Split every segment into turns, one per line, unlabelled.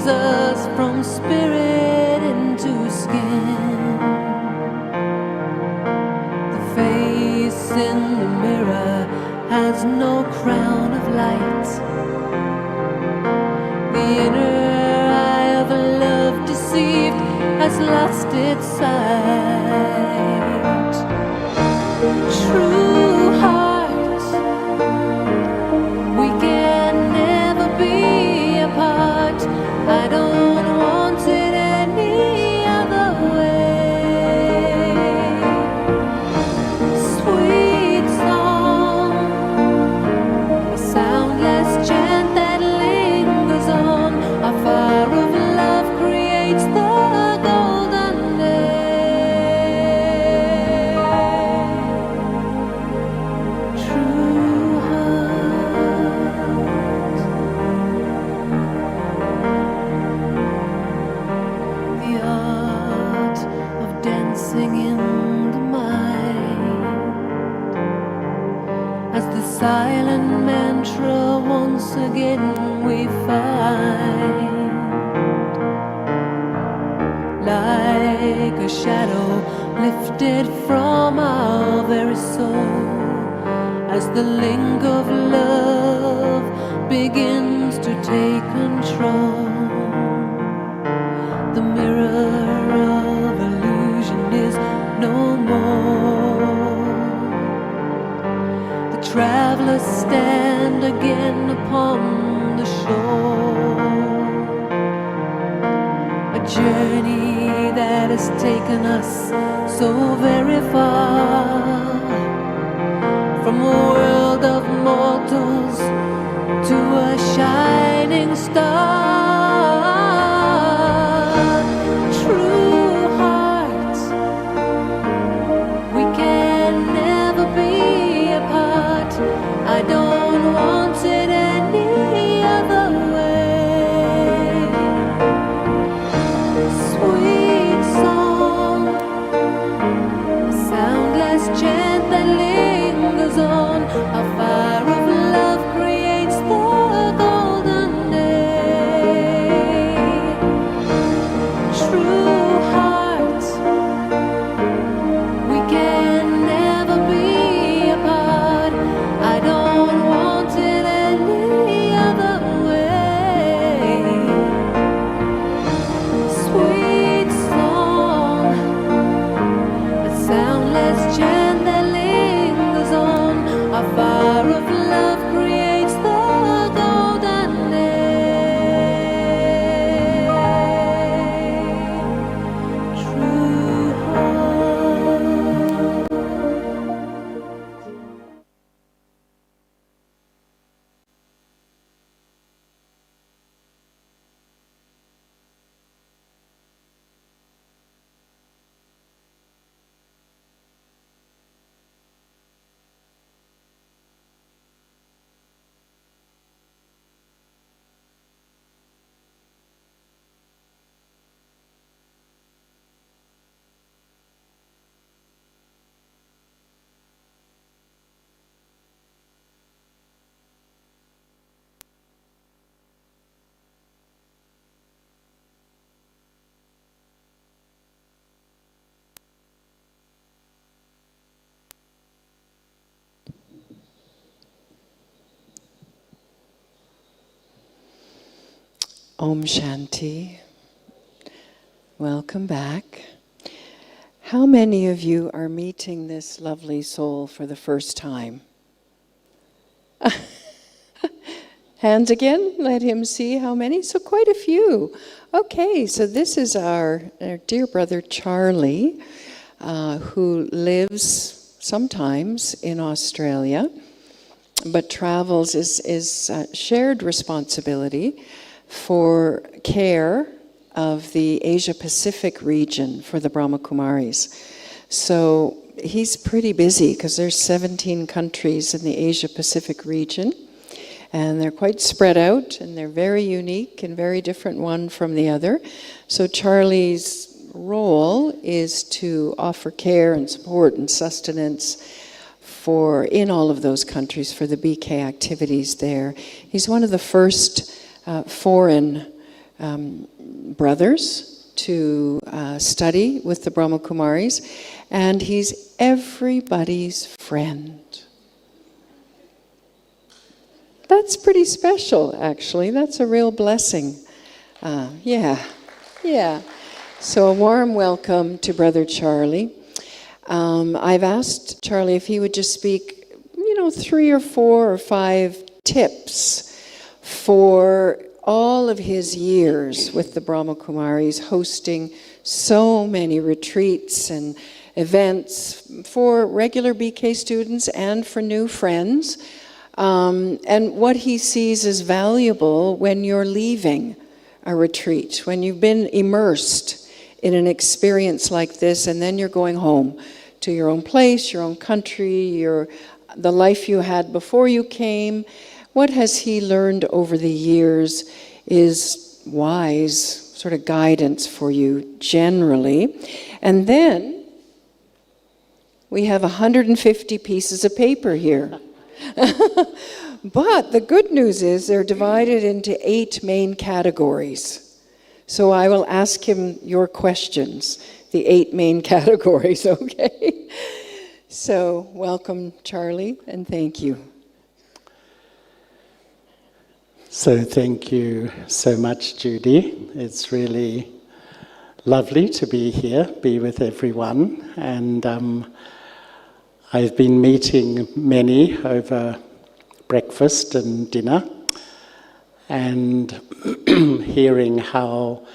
us from spirit into skin. The face in the mirror has no crown of light. The inner eye of love deceived has lost its sight. True heart, we can never be apart. I don't want it any other way. Sweet song, a soundless chant that lingers on. A fire of love creates the golden day. True heart, the art of dancing in the mind, as the silent mantra once again we find, like a shadow lifted from our very soul, as the link of love begins to take control. The mirror of illusion is no more. The travelers stand again upon the shore. A journey that has taken us so very far, from a world of mortals to a shining star. True heart, we can never be apart. I don't want it any other way. Sweet song, a soundless chant that lingers on. A fire of love creates the golden day. True heart, we can never be apart. I don't want it any other way. Sweet song, a soundless chant that lingers on. A fire of love creates the golden day. True heart. Om Shanti. Welcome back. How many of you are meeting this lovely soul for the first time? Hands again, let him see how many. So quite a few. Okay, so this is our dear brother Charlie, who lives sometimes in Australia, but travels is shared responsibility for care of the Asia-Pacific region for the Brahma Kumaris. So he's pretty busy because there's 17 countries in the Asia-Pacific region, and they're quite spread out, and they're very unique and very different one from the other. So Charlie's role is to offer care and support and sustenance in all of those countries for the BK activities there. He's one of the first foreign brothers to study with the Brahma Kumaris, and he's everybody's friend. That's pretty special, actually. That's a real blessing. Yeah. So a warm welcome to Brother Charlie. I've asked Charlie if he would just speak, 3 or 4 or 5 tips for all of his years with the Brahma Kumaris, hosting so many retreats and events for regular BK students and for new friends, and what he sees as valuable when you're leaving a retreat, when you've been immersed in an experience like this, and then you're going home to your own place, your own country, the life you had before you came. What has he learned over the years is wise sort of guidance for you generally? And then we have 150 pieces of paper here. But the good news is they're divided into 8 main categories. So I will ask him your questions, the 8 main categories, okay? So welcome, Charlie, and thank you.
So thank you so much, Judy. It's really lovely to be here, be with everyone. And I've been meeting many over breakfast and dinner, and hearing how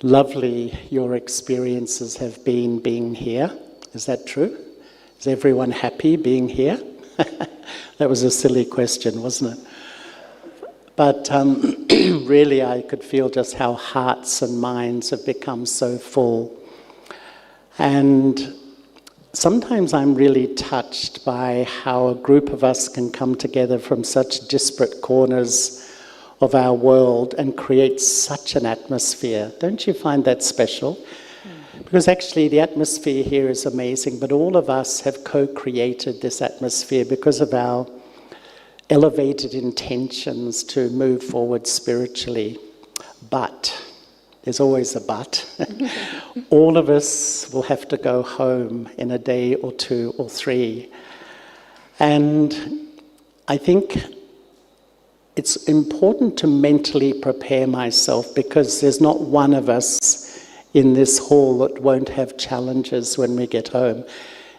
lovely your experiences have been being here. Is that true? Is everyone happy being here? That was a silly question, wasn't it? But really I could feel just how hearts and minds have become so full. And sometimes I'm really touched by how a group of us can come together from such disparate corners of our world and create such an atmosphere. Don't you find that special? Because actually the atmosphere here is amazing, but all of us have co-created this atmosphere because of our elevated intentions to move forward spiritually. But, there's always a but, all of us will have to go home in a day or 2 or 3. And I think it's important to mentally prepare myself, because there's not one of us in this hall that won't have challenges when we get home.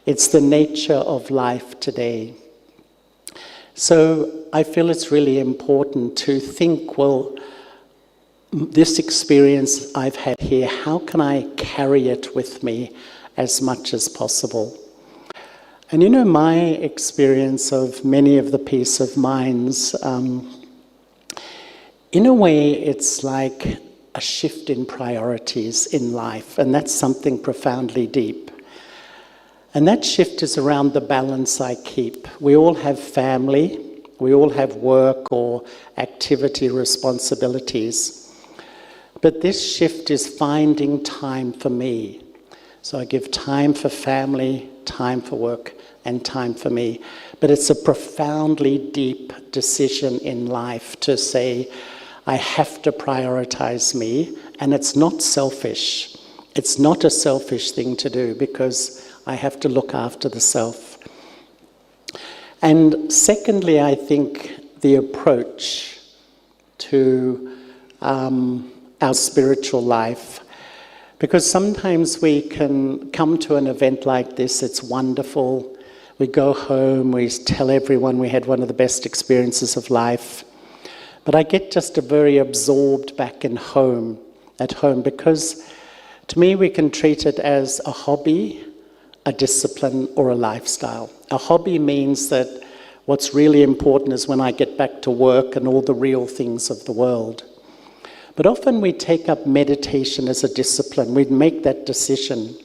It's the nature of life today. So I feel it's really important to think, well, this experience I've had here, how can I carry it with me as much as possible? And my experience of many of the peace of minds, in a way it's like a shift in priorities in life, and that's something profoundly deep. And that shift is around the balance I keep. We all have family, we all have work or activity responsibilities. But this shift is finding time for me. So I give time for family, time for work, and time for me. But it's a profoundly deep decision in life to say, I have to prioritize me, and it's not selfish. It's not a selfish thing to do, because I have to look after the self. And secondly, I think the approach to our spiritual life, because sometimes we can come to an event like this, it's wonderful, we go home, we tell everyone we had one of the best experiences of life, but I get just very absorbed back at home, because to me we can treat it as a hobby, a discipline, or a lifestyle. A hobby means that what's really important is when I get back to work and all the real things of the world. But often we take up meditation as a discipline. We'd make that decision.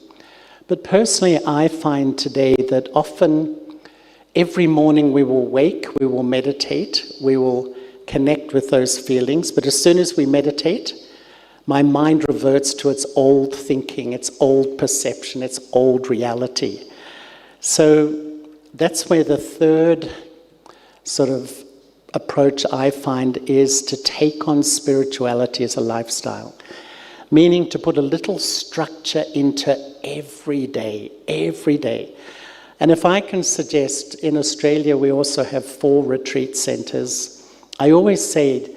But personally, I find today that often every morning we will wake, we will meditate, we will connect with those feelings. But as soon as we meditate, my mind reverts to its old thinking, its old perception, its old reality. So that's where the third sort of approach I find is to take on spirituality as a lifestyle, meaning to put a little structure into every day, every day. And if I can suggest, in Australia we also have 4 retreat centres. I always say,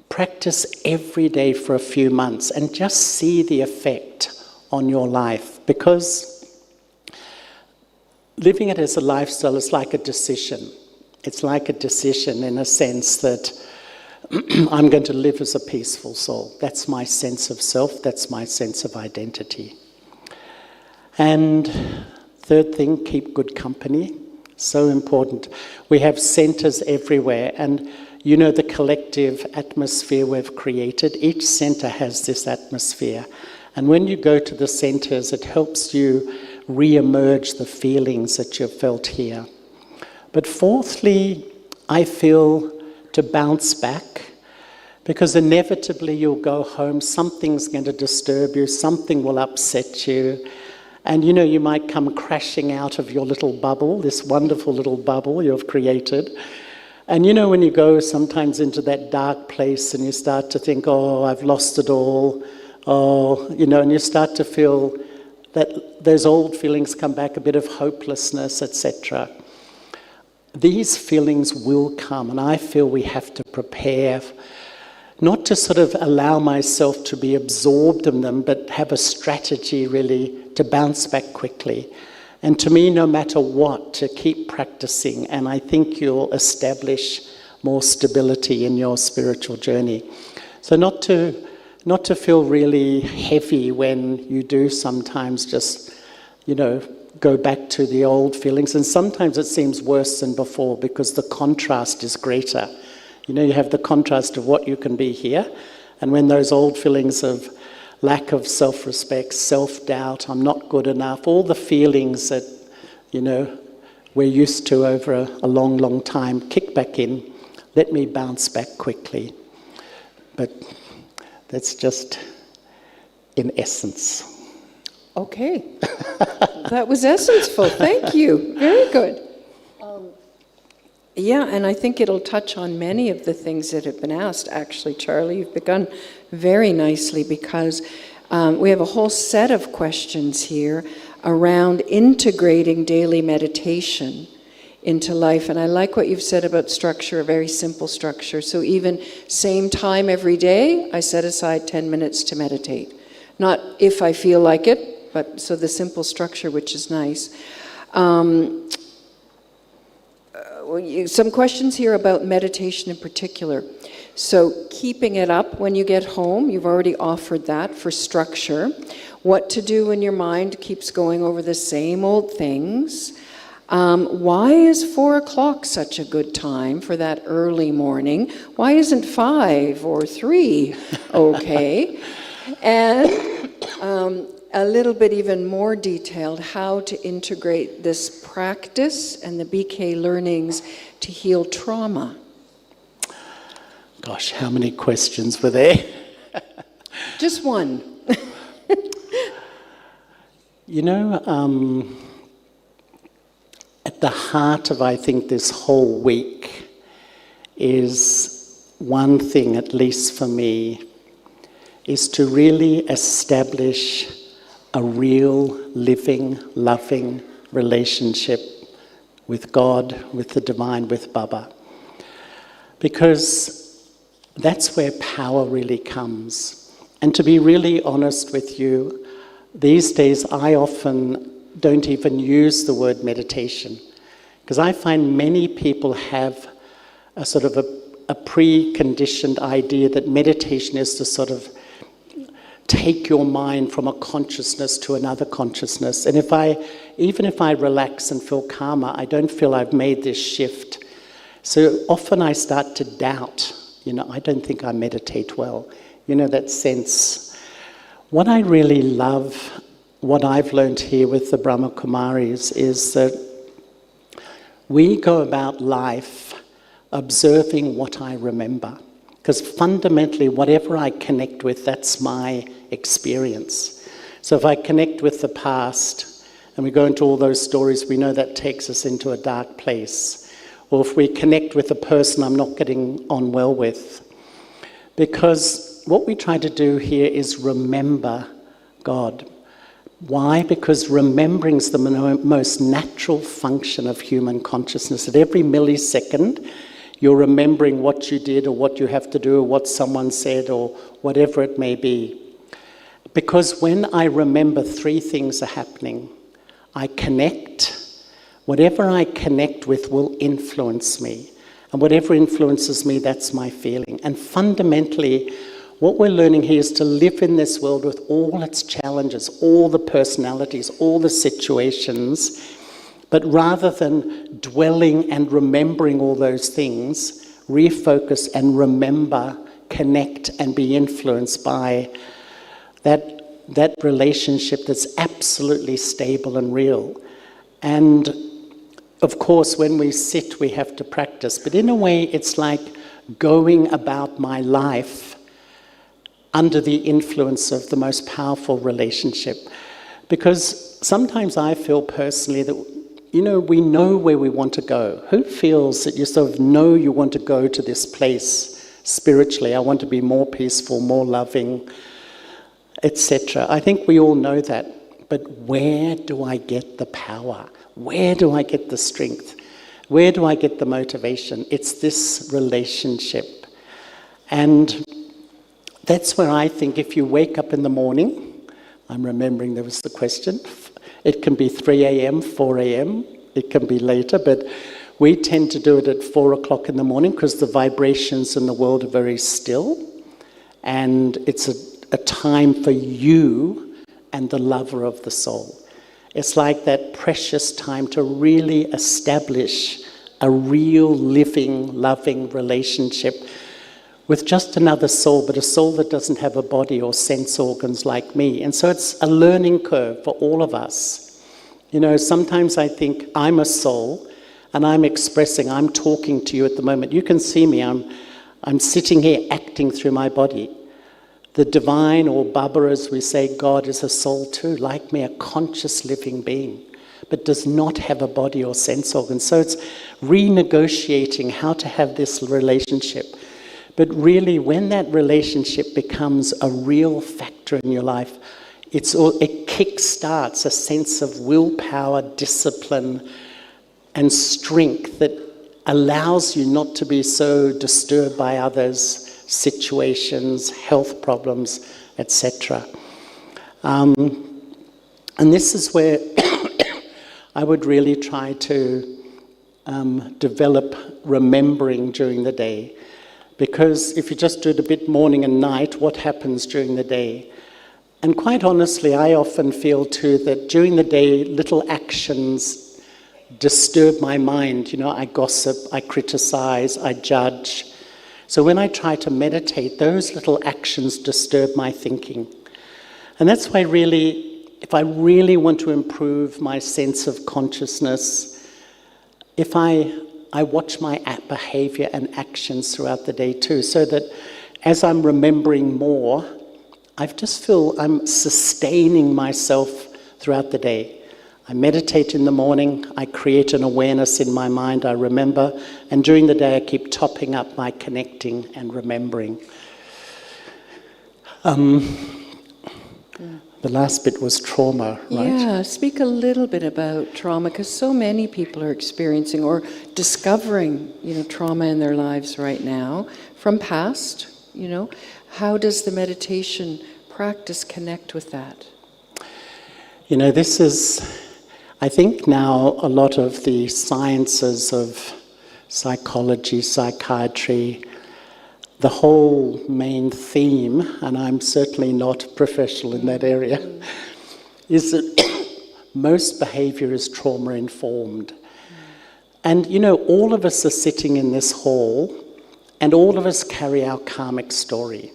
practice every day for a few months and just see the effect on your life, because living it as a lifestyle is like a decision. It's like a decision in a sense that I'm going to live as a peaceful soul. That's my sense of self, that's my sense of identity. And third thing, keep good company. So important. We have centres everywhere, and you know the collective atmosphere we've created. Each centre has this atmosphere. And when you go to the centres, it helps you re-emerge the feelings that you've felt here. But fourthly, I feel to bounce back, because inevitably you'll go home, something's going to disturb you, something will upset you, and you know you might come crashing out of your little bubble, this wonderful little bubble you've created. And you know when you go sometimes into that dark place and you start to think, oh, I've lost it all, oh, you know, and you start to feel that those old feelings come back, a bit of hopelessness, etc. These feelings will come, and I feel we have to prepare not to sort of allow myself to be absorbed in them, but have a strategy really to bounce back quickly. And to me, no matter what, to keep practicing, and I think you'll establish more stability in your spiritual journey. So not to feel really heavy when you do sometimes just, you know, go back to the old feelings. And sometimes it seems worse than before because the contrast is greater. You know, you have the contrast of what you can be here, and when those old feelings of lack of self-respect, self-doubt, I'm not good enough, all the feelings that, you know, we're used to over a long, long time, kick back in, let me bounce back quickly. But that's just in essence.
Okay. That was essenceful. Thank you. Very good. Yeah, and I think it'll touch on many of the things that have been asked, actually, Charlie. You've begun very nicely, because we have a whole set of questions here around integrating daily meditation into life. And I like what you've said about structure, a very simple structure. So even same time every day, I set aside 10 minutes to meditate. Not if I feel like it, but so the simple structure, which is nice. Some questions here about meditation in particular. So keeping it up when you get home, you've already offered that for structure. What to do when your mind keeps going over the same old things. Why is 4 o'clock such a good time for that early morning? Why isn't 5 or 3 okay? And a little bit even more detailed, how to integrate this practice and the BK learnings to heal trauma.
Gosh, how many questions were there?
Just one.
You know, at the heart of, I think, this whole week is one thing, at least for me, is to really establish a real, living, loving relationship with God, with the divine, with Baba. Because that's where power really comes. And to be really honest with you, these days I often don't even use the word meditation, because I find many people have a sort of a preconditioned idea that meditation is to sort of take your mind from a consciousness to another consciousness. And even if I relax and feel calmer, I don't feel I've made this shift. So often I start to doubt, you know, I don't think I meditate well. You know, that sense. What I really love, what I've learned here with the Brahma Kumaris, is that we go about life observing what I remember. Because fundamentally, whatever I connect with, that's my experience. So if I connect with the past, and we go into all those stories, we know that takes us into a dark place. or if we connect with a person I'm not getting on well with. Because what we try to do here is remember God. Why? Because remembering is the most natural function of human consciousness. At every millisecond, you're remembering what you did or what you have to do or what someone said or whatever it may be. Because when I remember, three things are happening. I connect. Whatever I connect with will influence me. And whatever influences me, that's my feeling. And fundamentally, what we're learning here is to live in this world with all its challenges, all the personalities, all the situations. But rather than dwelling and remembering all those things, refocus and remember, connect and be influenced by that relationship that's absolutely stable and real. And of course, when we sit, we have to practice. But in a way, it's like going about my life under the influence of the most powerful relationship. Because sometimes I feel personally that, we know where we want to go. Who feels that you sort of know you want to go to this place spiritually? I want to be more peaceful, more loving, etc. I think we all know that. But where do I get the power? Where do I get the strength? Where do I get the motivation? It's this relationship. And that's where I think if you wake up in the morning, I'm remembering there was the question, it can be 3 a.m., 4 a.m., it can be later, but we tend to do it at 4 o'clock in the morning because the vibrations in the world are very still, and it's a time for you and the lover of the soul. It's like that precious time to really establish a real living, loving relationship with just another soul, but a soul that doesn't have a body or sense organs like me. And so it's a learning curve for all of us. Sometimes I think I'm a soul and I'm talking to you at the moment. You can see me, I'm sitting here acting through my body. The divine, or Baba as we say, God is a soul too, like me, a conscious living being, but does not have a body or sense organs. So it's renegotiating how to have this relationship. But really, when that relationship becomes a real factor in your life, it kick-starts a sense of willpower, discipline, and strength that allows you not to be so disturbed by others, situations, health problems, etc. And this is where I would really try to develop remembering during the day. Because if you just do it a bit morning and night, what happens during the day? And quite honestly, I often feel too that during the day, little actions disturb my mind. I gossip, I criticize, I judge. So when I try to meditate, those little actions disturb my thinking. And that's why really, if I really want to improve my sense of consciousness, if I watch my behavior and actions throughout the day too, so that as I'm remembering more, I just feel I'm sustaining myself throughout the day. I meditate in the morning, I create an awareness in my mind, I remember, and during the day I keep topping up my connecting and remembering. The last bit was trauma, right?
Yeah, speak a little bit about trauma, because so many people are experiencing or discovering, trauma in their lives right now from past, How does the meditation practice connect with that?
This is, I think now a lot of the sciences of psychology, psychiatry, the whole main theme, and I'm certainly not professional in that area, is that most behavior is trauma-informed. And, all of us are sitting in this hall, and all of us carry our karmic story.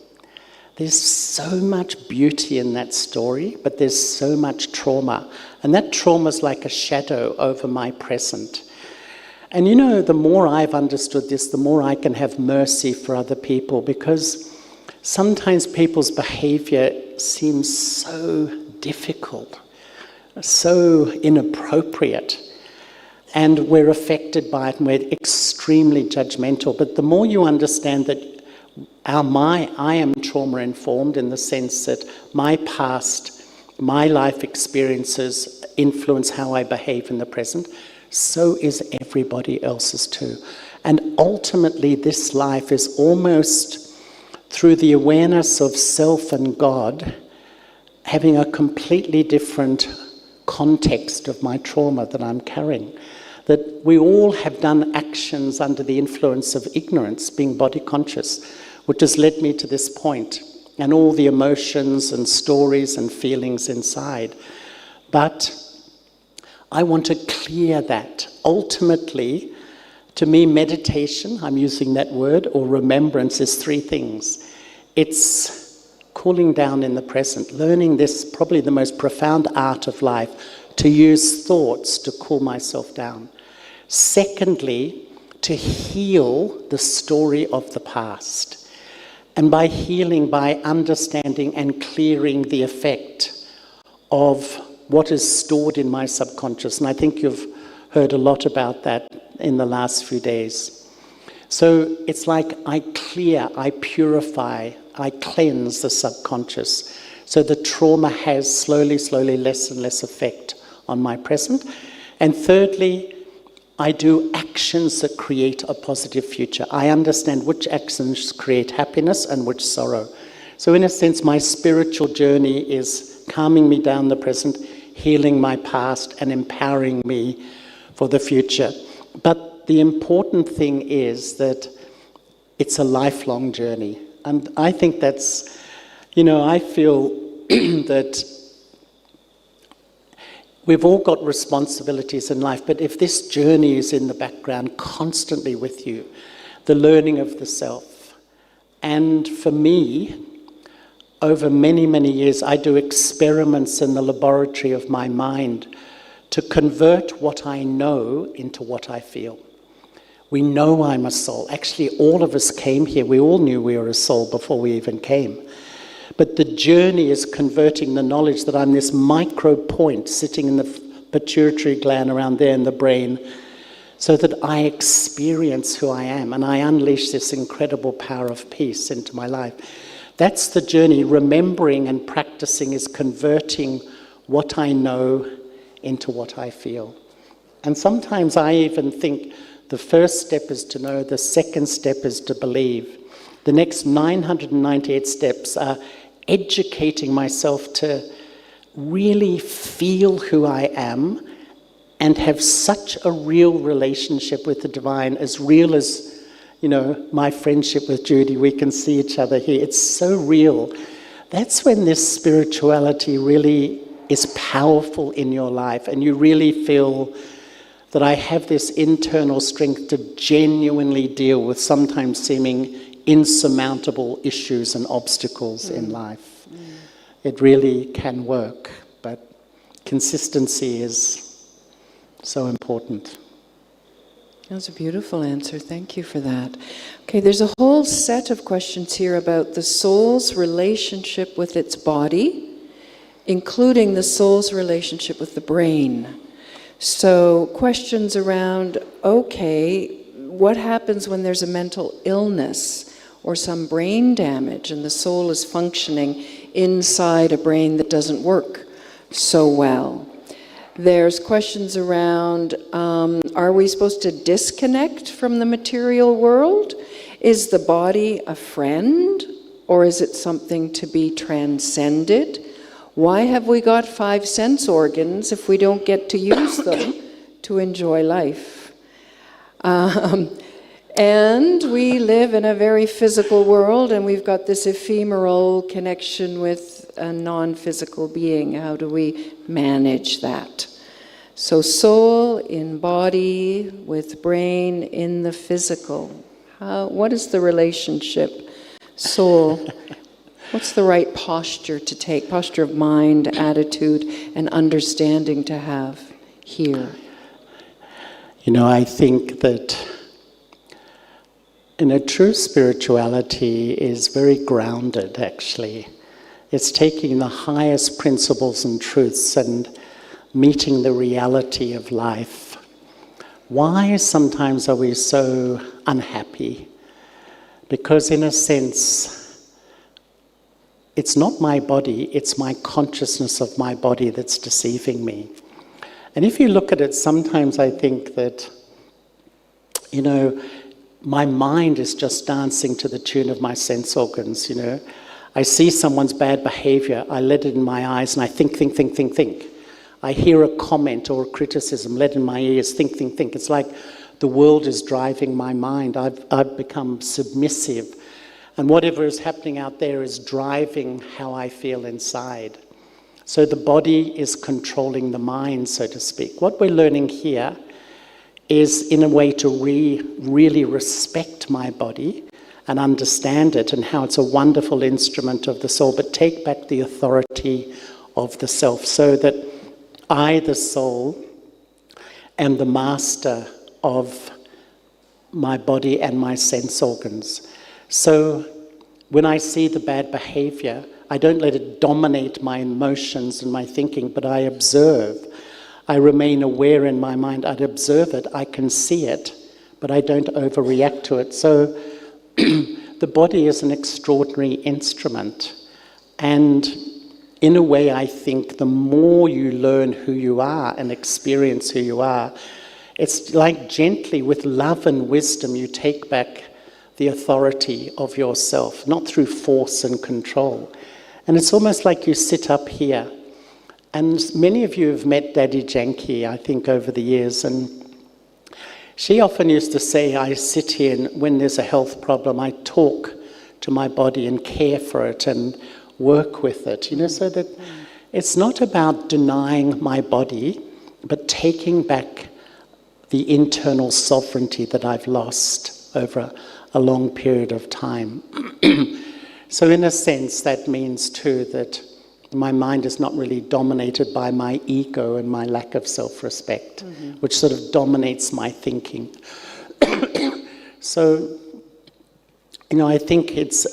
There's so much beauty in that story, but there's so much trauma. And that trauma is like a shadow over my present. And the more I've understood this, the more I can have mercy for other people, because sometimes people's behavior seems so difficult, so inappropriate. And we're affected by it and we're extremely judgmental. But the more you understand that I am trauma informed in the sense that my past, my life experiences influence how I behave in the present, so is everybody else's too. And ultimately this life is almost through the awareness of self and God, having a completely different context of my trauma that I'm carrying. That we all have done actions under the influence of ignorance, being body conscious, which has led me to this point, and all the emotions and stories and feelings inside. But I want to clear that. Ultimately, to me, meditation, I'm using that word, or remembrance, is three things. It's cooling down in the present, learning this, probably the most profound art of life, to use thoughts to cool myself down. Secondly, to heal the story of the past. And by healing, by understanding and clearing the effect of what is stored in my subconscious. And I think you've heard a lot about that in the last few days. So it's like I clear, I purify, I cleanse the subconscious. So the trauma has slowly, slowly less and less effect on my present. And thirdly, I do actions that create a positive future. I understand which actions create happiness and which sorrow. So in a sense, my spiritual journey is calming me down the present, healing my past, and empowering me for the future. But the important thing is that it's a lifelong journey. And I think that's, I feel that we've all got responsibilities in life, but if this journey is in the background constantly with you, the learning of the self. And for me, over many, many years, I do experiments in the laboratory of my mind to convert what I know into what I feel. We know I'm a soul. Actually, all of us came here. We all knew we were a soul before we even came. But the journey is converting the knowledge that I'm this micro point sitting in the pituitary gland around there in the brain, so that I experience who I am and I unleash this incredible power of peace into my life. That's the journey. Remembering and practicing is converting what I know into what I feel. And sometimes I even think the first step is to know, the second step is to believe. The next 998 steps are educating myself to really feel who I am and have such a real relationship with the divine, as real as, my friendship with Judy. We can see each other here. It's so real. That's when this spirituality really is powerful in your life, and you really feel that I have this internal strength to genuinely deal with sometimes seeming insurmountable issues and obstacles in life. It really can work, but consistency is so important.
That was a beautiful answer. Thank you for that. Okay, there's a whole set of questions here about the soul's relationship with its body, including the soul's relationship with the brain. So questions around, okay, what happens when there's a mental illness or some brain damage and the soul is functioning inside a brain that doesn't work so well? There's questions around, are we supposed to disconnect from the material world? Is the body a friend, or is it something to be transcended? Why have we got 5 sense organs if we don't get to use them to enjoy life? And we live in a very physical world, and we've got this ephemeral connection with a non-physical being. How do we manage that? So soul in body with brain in the physical. What is the relationship? Soul, what's the right posture to take? Posture of mind, attitude, and understanding to have here?
I think that true spirituality is very grounded, actually. It's taking the highest principles and truths and meeting the reality of life Why sometimes are we so unhappy? Because in a sense, it's not my body, it's my consciousness of my body that's deceiving me. And if you look at it, sometimes I think that, my mind is just dancing to the tune of my sense organs, I see someone's bad behavior, I let it in my eyes and I think. I hear a comment or a criticism, let in my ears, think. It's like the world is driving my mind. I've become submissive. And whatever is happening out there is driving how I feel inside. So the body is controlling the mind, so to speak. What we're learning here is in a way to really respect my body and understand it and how it's a wonderful instrument of the soul, but take back the authority of the self so that I, the soul, am the master of my body and my sense organs. So when I see the bad behavior, I don't let it dominate my emotions and my thinking, but I observe. I remain aware in my mind. I'd observe it. I can see it, but I don't overreact to it. So the body is an extraordinary instrument. And in a way, I think the more you learn who you are and experience who you are, it's like gently, with love and wisdom, you take back the authority of yourself, not through force and control. And it's almost like you sit up here. And many of you have met Daddy Janki, I think, over the years. And she often used to say, I sit here and when there's a health problem, I talk to my body and care for it and work with it, so that it's not about denying my body, but taking back the internal sovereignty that I've lost over a long period of time. So in a sense, that means too that my mind is not really dominated by my ego and my lack of self-respect, which sort of dominates my thinking. So, I think it's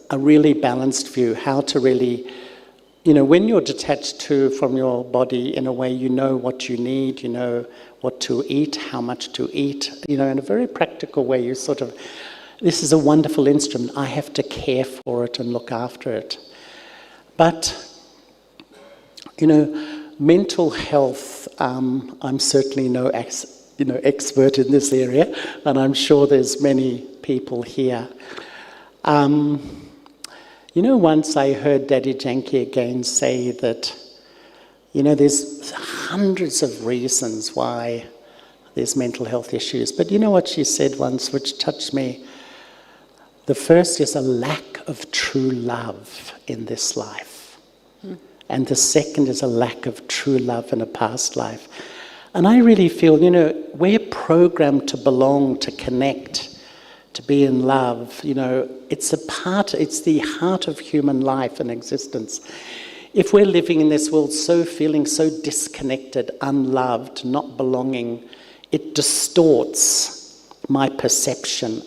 a really balanced view, how to really, when you're detached from your body, in a way, you know what you need, you know what to eat, how much to eat, in a very practical way, you sort of, this is a wonderful instrument, I have to care for it and look after it. But, mental health, I'm certainly no expert in this area, and I'm sure there's many people here. Once I heard Daddy Janki again say that, there's hundreds of reasons why there's mental health issues. But you know what she said once, which touched me? The first is a lack of true love in this life. And the second is a lack of true love in a past life. And I really feel, we're programmed to belong, to connect, to be in love, it's the heart of human life and existence. If we're living in this world feeling so disconnected, unloved, not belonging, it distorts my perception,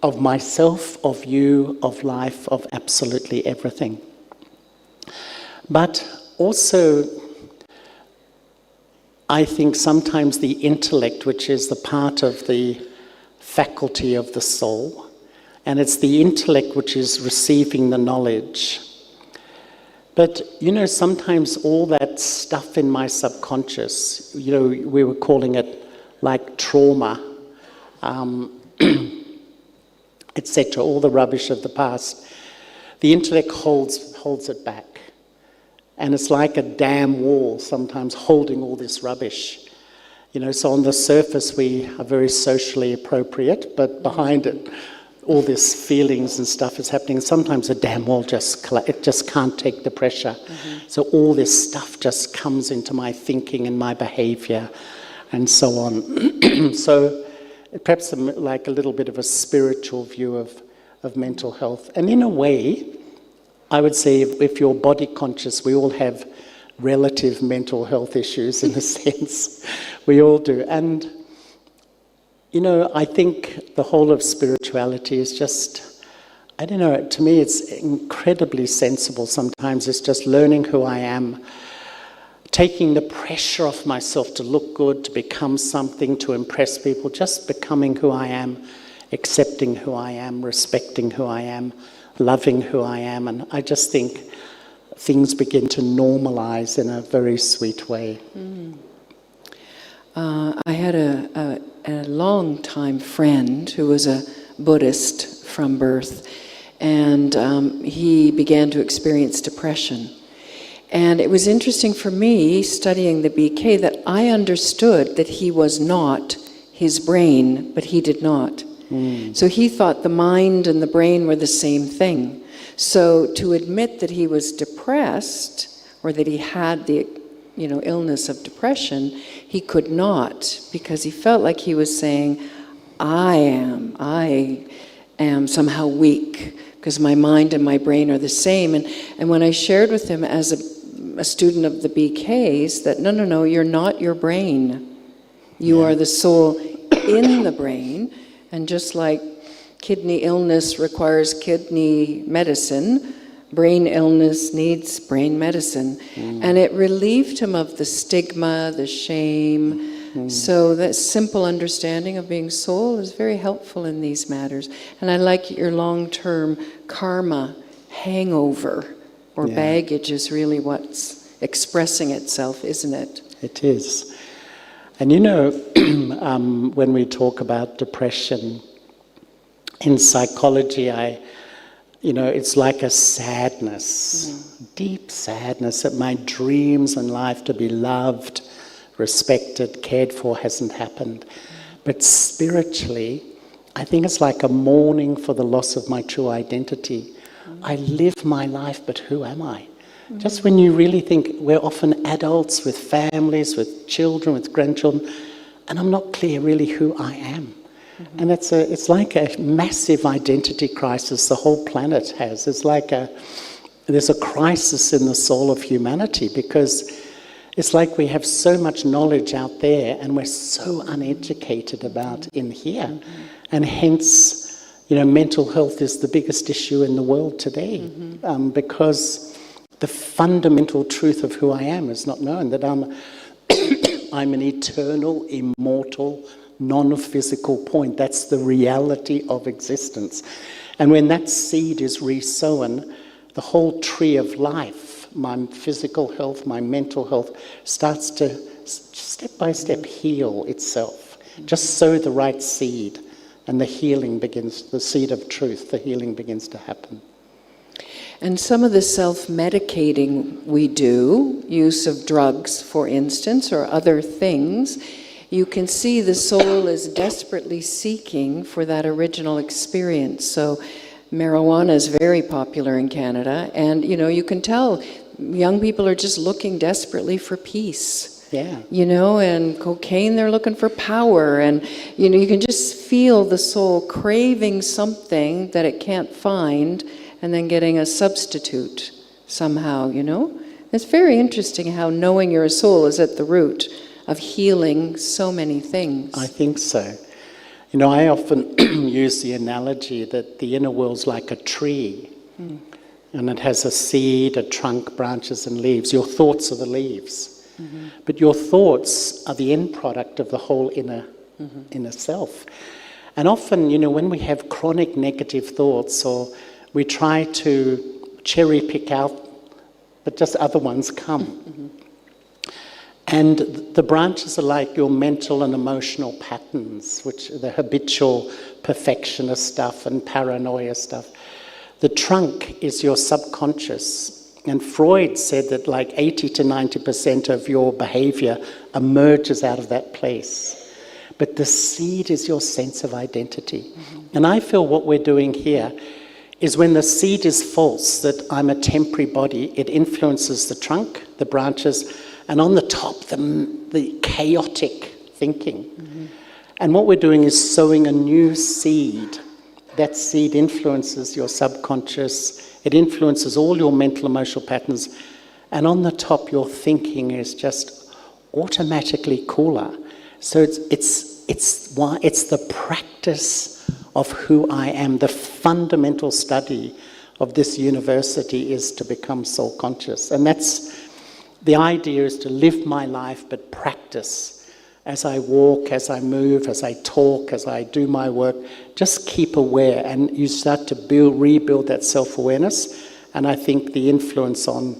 of myself, of you, of life, of absolutely everything. But also, I think sometimes the intellect, which is the part of the faculty of the soul, and it's the intellect which is receiving the knowledge. But, sometimes all that stuff in my subconscious, we were calling it like trauma, etc., all the rubbish of the past, the intellect holds it back. And it's like a dam wall sometimes holding all this rubbish. So on the surface we are very socially appropriate, but behind it, all these feelings and stuff is happening. Sometimes a dam wall just can't take the pressure. So all this stuff just comes into my thinking and my behavior and so on. So perhaps like a little bit of a spiritual view of mental health. And in a way, I would say if you're body conscious, we all have relative mental health issues in a sense. We all do. And, I think the whole of spirituality is just, I don't know, to me it's incredibly sensible sometimes. It's just learning who I am, taking the pressure off myself to look good, to become something, to impress people, just becoming who I am, accepting who I am, respecting who I am, loving who I am. And I just think things begin to normalize in a very sweet way.
I had a long-time friend who was a Buddhist from birth, and he began to experience depression. And it was interesting for me, studying the BK, that I understood that he was not his brain, but he did not. So he thought the mind and the brain were the same thing. So to admit that he was depressed, or that he had the illness of depression, he could not, because he felt like he was saying, I am somehow weak, because my mind and my brain are the same. And when I shared with him as a student of the BKs that no, you're not your brain. You are the soul in the brain. And just like kidney illness requires kidney medicine, brain illness needs brain medicine. And it relieved him of the stigma, the shame. So that simple understanding of being soul is very helpful in these matters. And I like your long-term karma hangover or baggage is really what's expressing itself, isn't it?
It is. And when we talk about depression, in psychology, it's like a sadness, deep sadness that my dreams in life to be loved, respected, cared for hasn't happened. But spiritually, I think it's like a mourning for the loss of my true identity. I live my life, but who am I? Just when you really think, we're often adults with families, with children, with grandchildren, and I'm not clear really who I am. And it's like a massive identity crisis the whole planet has. It's like there's a crisis in the soul of humanity, because it's like we have so much knowledge out there and we're so uneducated about in here. And hence, mental health is the biggest issue in the world today, because the fundamental truth of who I am is not known, that I'm an eternal, immortal, non-physical point. That's the reality of existence. And when that seed is resown, the whole tree of life, my physical health, my mental health, starts to step by step heal itself. Just sow the right seed, and the healing begins, the seed of truth, the healing begins to happen.
And some of the self-medicating we do, use of drugs, for instance, or other things, you can see the soul is desperately seeking for that original experience. So marijuana is very popular in Canada, and you can tell young people are just looking desperately for peace.
Yeah.
And cocaine, they're looking for power, and you can just feel the soul craving something that it can't find, and then getting a substitute somehow, It's very interesting how knowing you're a soul is at the root of healing so many things.
I think so. I often use the analogy that the inner world's like a tree, and it has a seed, a trunk, branches, and leaves. Your thoughts are the leaves, but your thoughts are the end product of the whole inner self. And often, when we have chronic negative thoughts, or we try to cherry pick out, but just other ones come. And the branches are like your mental and emotional patterns, which are the habitual perfectionist stuff and paranoia stuff. The trunk is your subconscious. And Freud said that like 80 to 90% of your behavior emerges out of that place. But the seed is your sense of identity. And I feel what we're doing here is when the seed is false, that I'm a temporary body, it influences the trunk, the branches, and on the top, the chaotic thinking. And what we're doing is sowing a new seed. That seed influences your subconscious, it influences all your mental, emotional patterns, and on the top, your thinking is just automatically cooler. So it's the practice of who I am. The fundamental study of this university is to become soul conscious. And that's the idea is to live my life, but practice. As I walk, as I move, as I talk, as I do my work, just keep aware, and you start to rebuild that self-awareness. And I think the influence on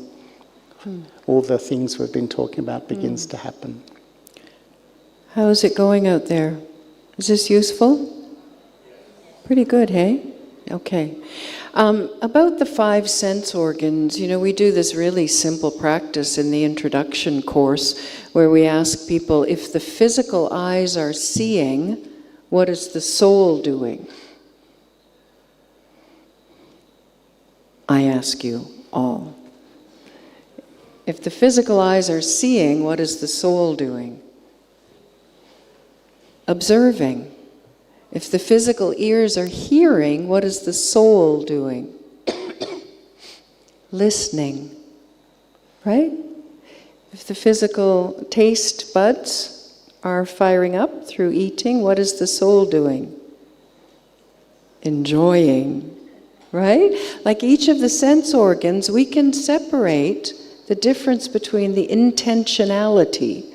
all the things we've been talking about begins to happen.
How is it going out there? Is this useful? Pretty good, hey? Okay. About the 5 sense organs, we do this really simple practice in the introduction course where we ask people, if the physical eyes are seeing, what is the soul doing? I ask you all. If the physical eyes are seeing, what is the soul doing? Observing. If the physical ears are hearing, what is the soul doing? Listening. Right? If the physical taste buds are firing up through eating, what is the soul doing? Enjoying. Right? Like each of the sense organs, we can separate the difference between the intentionality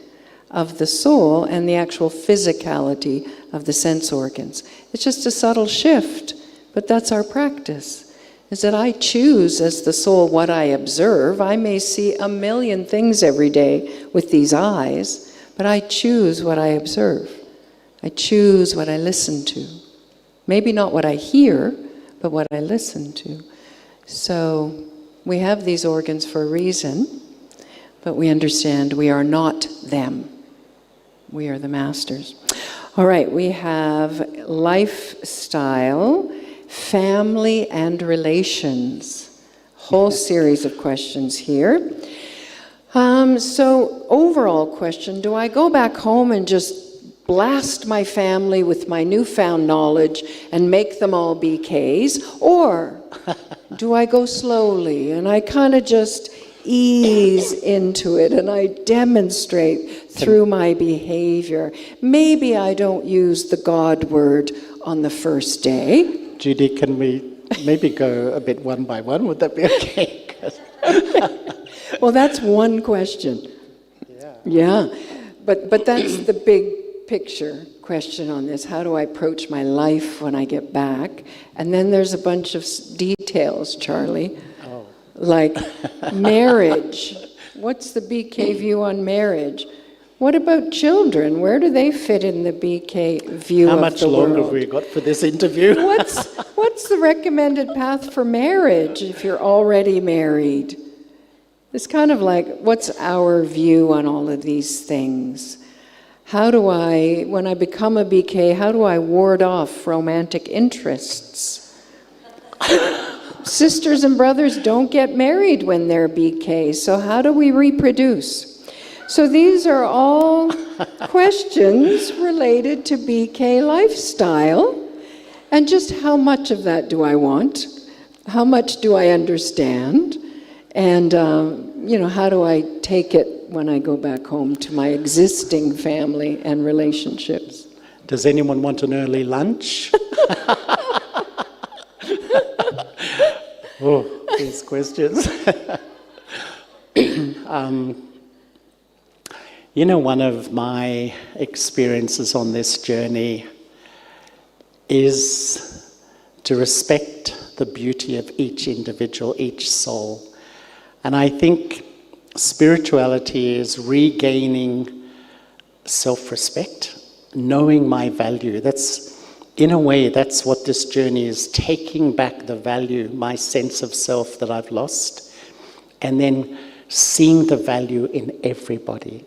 of the soul and the actual physicality of the sense organs. It's just a subtle shift, but that's our practice, is that I choose as the soul what I observe. I may see a million things every day with these eyes, but I choose what I observe. I choose what I listen to. Maybe not what I hear, but what I listen to. So we have these organs for a reason, but we understand we are not them. We are the masters. All right, we have lifestyle, family, and relations. Whole series of questions here. So overall question, do I go back home and just blast my family with my newfound knowledge and make them all BKs? Or do I go slowly and I kind of just ease into it and I demonstrate through my behavior? Maybe I don't use the God word on the first day.
Judy, can we maybe go a bit one by one? Would that be okay?
Well, that's one question. Yeah. But that's the big picture question on this. How do I approach my life when I get back? And then there's a bunch of details, Charlie. Like marriage. What's the BK view on marriage? What about children? Where do they fit in the BK view of the world?
How much longer have we got for this interview?
What's the recommended path for marriage if you're already married? It's kind of like, what's our view on all of these things? How do I, when I become a BK, how do I ward off romantic interests? Sisters and brothers don't get married when they're BK, so how do we reproduce? So these are all questions related to BK lifestyle, and just how much of that do I want? How much do I understand? And, how do I take it when I go back home to my existing family and relationships?
Does anyone want an early lunch? Oh, these questions. One of my experiences on this journey is to respect the beauty of each individual, each soul. And I think spirituality is regaining self-respect, knowing my value. In a way, that's what this journey is, taking back the value, my sense of self that I've lost, and then seeing the value in everybody.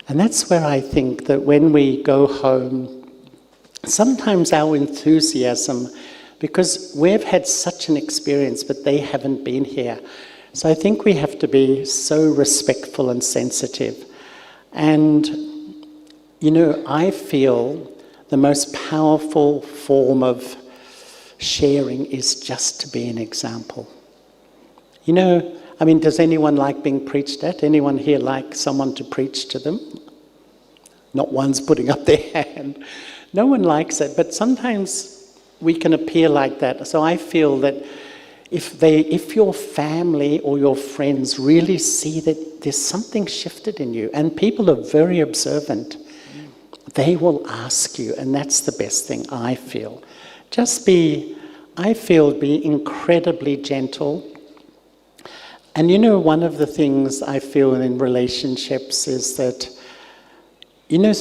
And that's where I think that when we go home, sometimes our enthusiasm, because we've had such an experience, but they haven't been here. So I think we have to be so respectful and sensitive. And, I feel the most powerful form of sharing is just to be an example. Does anyone like being preached at? Anyone here like someone to preach to them? Not one's putting up their hand. No one likes it, but sometimes we can appear like that. So I feel that, if your family or your friends really see that there's something shifted in you, and people are very observant, they will ask you, and that's the best thing I feel. Be incredibly gentle. And you know, one of the things I feel in relationships is that, you know,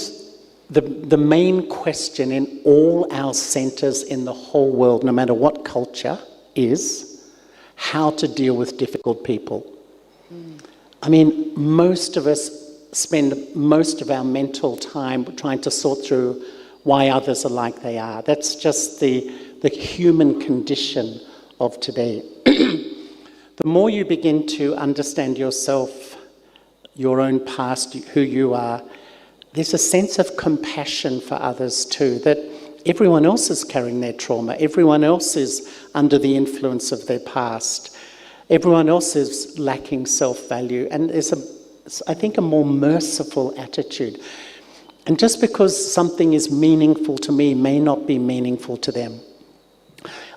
the main question in all our centers in the whole world, no matter what culture, is how to deal with difficult people. I mean, most of us spend most of our mental time trying to sort through why others are like they are. That's just the human condition of today. The more you begin to understand yourself, your own past, who you are, there's a sense of compassion for others too, that everyone else is carrying their trauma, everyone else is under the influence of their past, everyone else is lacking self-value, and there's I think a more merciful attitude. And just because something is meaningful to me may not be meaningful to them.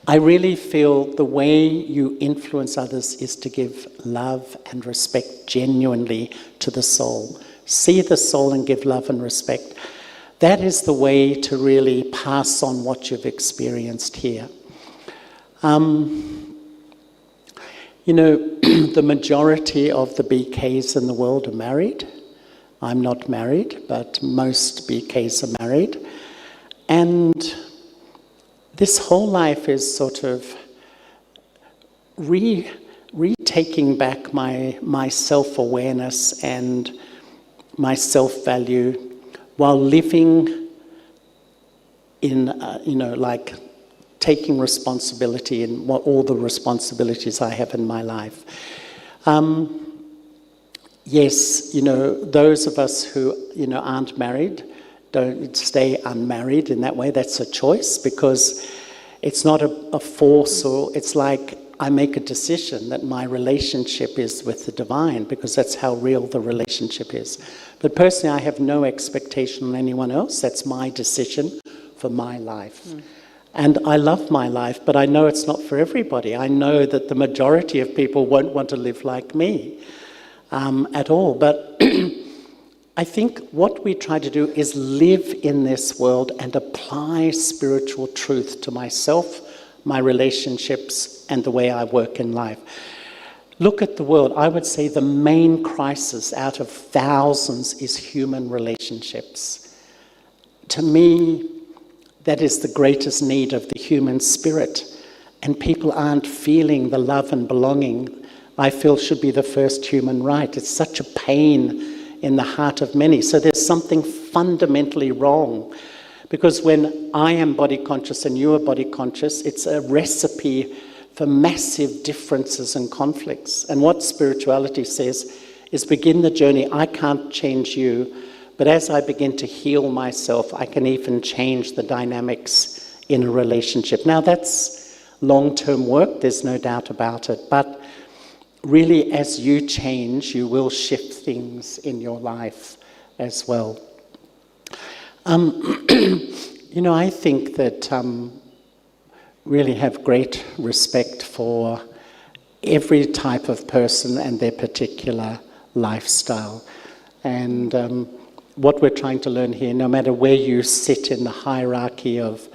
I really feel the way you influence others is to give love and respect genuinely to the soul. See the soul and give love and respect. That is the way to really pass on what you've experienced here. You know, the majority of the BKs in the world are married. I'm not married, but most BKs are married. And this whole life is sort of retaking back my self-awareness and my self-value while living in, you know, like taking responsibility in all the responsibilities I have in my life. Yes, you know, those of us who, you know, aren't married, don't stay unmarried in that way. That's a choice, because it's not a force, or it's like I make a decision that my relationship is with the divine, because that's how real the relationship is. But personally, I have no expectation on anyone else. That's my decision for my life. And I love my life, but I know it's not for everybody. I know that the majority of people won't want to live like me at all. But I think what we try to do is live in this world and apply spiritual truth to myself, my relationships, and the way I work in life. Look at the world. I would say the main crisis out of thousands is human relationships. To me, that is the greatest need of the human spirit. And people aren't feeling the love and belonging I feel should be the first human right. It's such a pain in the heart of many. So there's something fundamentally wrong. Because when I am body conscious and you are body conscious, it's a recipe for massive differences and conflicts. And what spirituality says is begin the journey. I can't change you, but as I begin to heal myself, I can even change the dynamics in a relationship. Now that's long-term work, there's no doubt about it. But really, as you change, you will shift things in your life as well. You know, I think that really have great respect for every type of person and their particular lifestyle. And what we're trying to learn here, no matter where you sit in the hierarchy of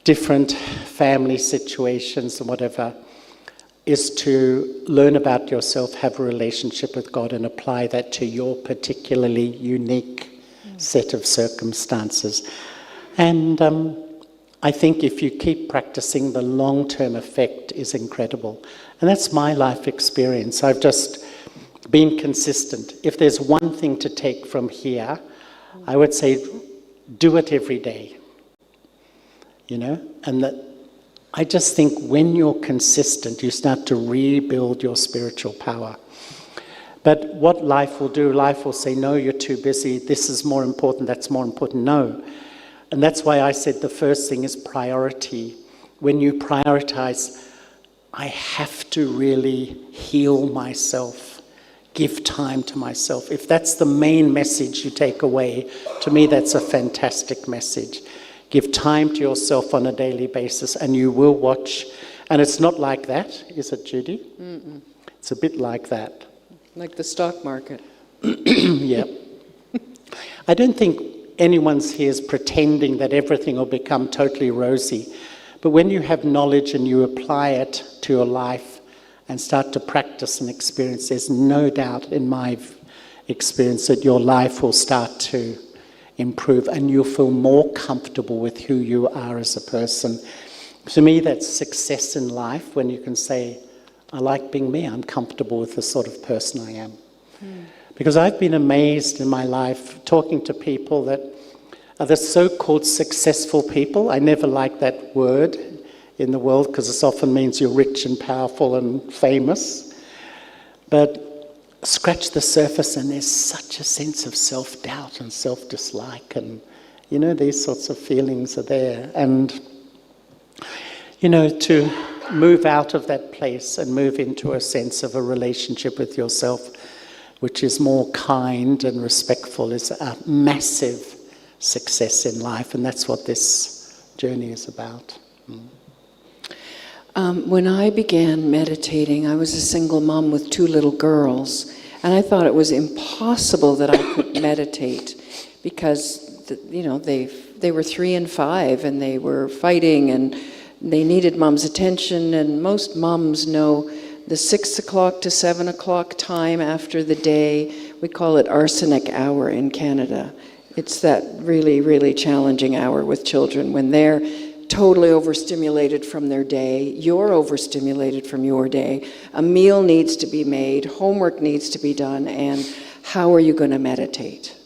different family situations and whatever, is to learn about yourself, have a relationship with God, and apply that to your particularly unique set of circumstances. And I think if you keep practicing, the long-term effect is incredible. And that's my life experience. I've just been consistent. If there's one thing to take from here, I would say do it every day. You know, and that I just think when you're consistent, you start to rebuild your spiritual power. But what life will do, life will say, no, you're too busy, this is more important, that's more important. No. And that's why I said the first thing is priority. When you prioritize, I have to really heal myself, give time to myself. If that's the main message you take away, to me that's a fantastic message. Give time to yourself on a daily basis, and you will watch And it's not like that, is it, Judy? It's a bit like that.
Like the stock market.
Yeah. I don't think anyone's here is pretending that everything will become totally rosy. But when you have knowledge and you apply it to your life and start to practice and experience, there's no doubt in my experience that your life will start to improve and you'll feel more comfortable with who you are as a person. To me, that's success in life, when you can say, I like being me, I'm comfortable with the sort of person I am. Because I've been amazed in my life talking to people that are the so-called successful people. I never like that word in the world because it often means you're rich and powerful and famous. But scratch the surface and there's such a sense of self-doubt and self-dislike, and these sorts of feelings are there. And to move out of that place and move into a sense of a relationship with yourself which is more kind and respectful is a massive success in life, and that's what this journey is about.
When I began meditating, I was a single mom with 2 little girls, and I thought it was impossible that I could meditate because, they were 3 and 5, and they were fighting, and they needed mom's attention, and most moms know the 6 o'clock to 7 o'clock time after the day. We call it arsenic hour in Canada. It's that really, really challenging hour with children when they're totally overstimulated from their day, you're overstimulated from your day, a meal needs to be made, homework needs to be done, and how are you going to meditate?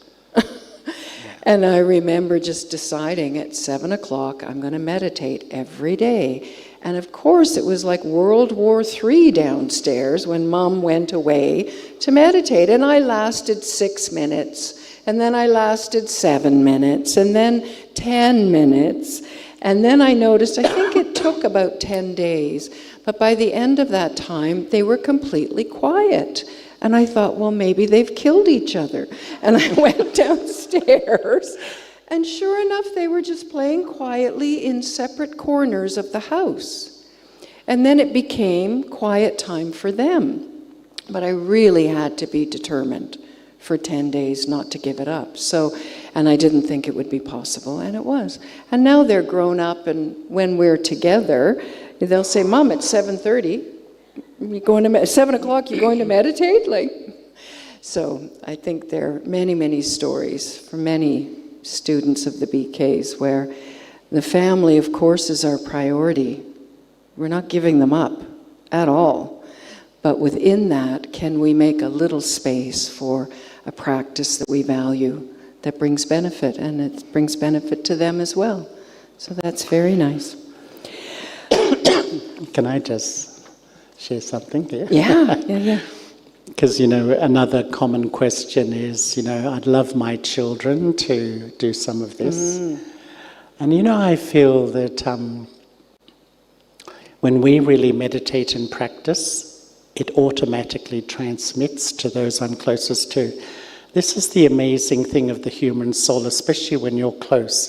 And I remember just deciding at 7 o'clock, I'm going to meditate every day. And of course, it was like World War III downstairs when Mom went away to meditate. And I lasted 6 minutes, and then I lasted 7 minutes, and then 10 minutes. And then I noticed, I think it took about 10 days, but by the end of that time, they were completely quiet. And I thought, well, maybe they've killed each other. And I went downstairs, and sure enough, they were just playing quietly in separate corners of the house. And then it became quiet time for them. But I really had to be determined for 10 days not to give it up. And I didn't think it would be possible, and it was. And now they're grown up, and when we're together, they'll say, Mom, it's 7:30. You going to 7 o'clock? You going to meditate? So I think there are many, many stories from many students of the BKs where the family, of course, is our priority. We're not giving them up at all. But within that, can we make a little space for a practice that we value, that brings benefit, and it brings benefit to them as well. So that's very nice.
Can I just share something here?
Yeah.
Because, another common question is, I'd love my children to do some of this. And, I feel that when we really meditate and practice, it automatically transmits to those I'm closest to. This is the amazing thing of the human soul, especially when you're close.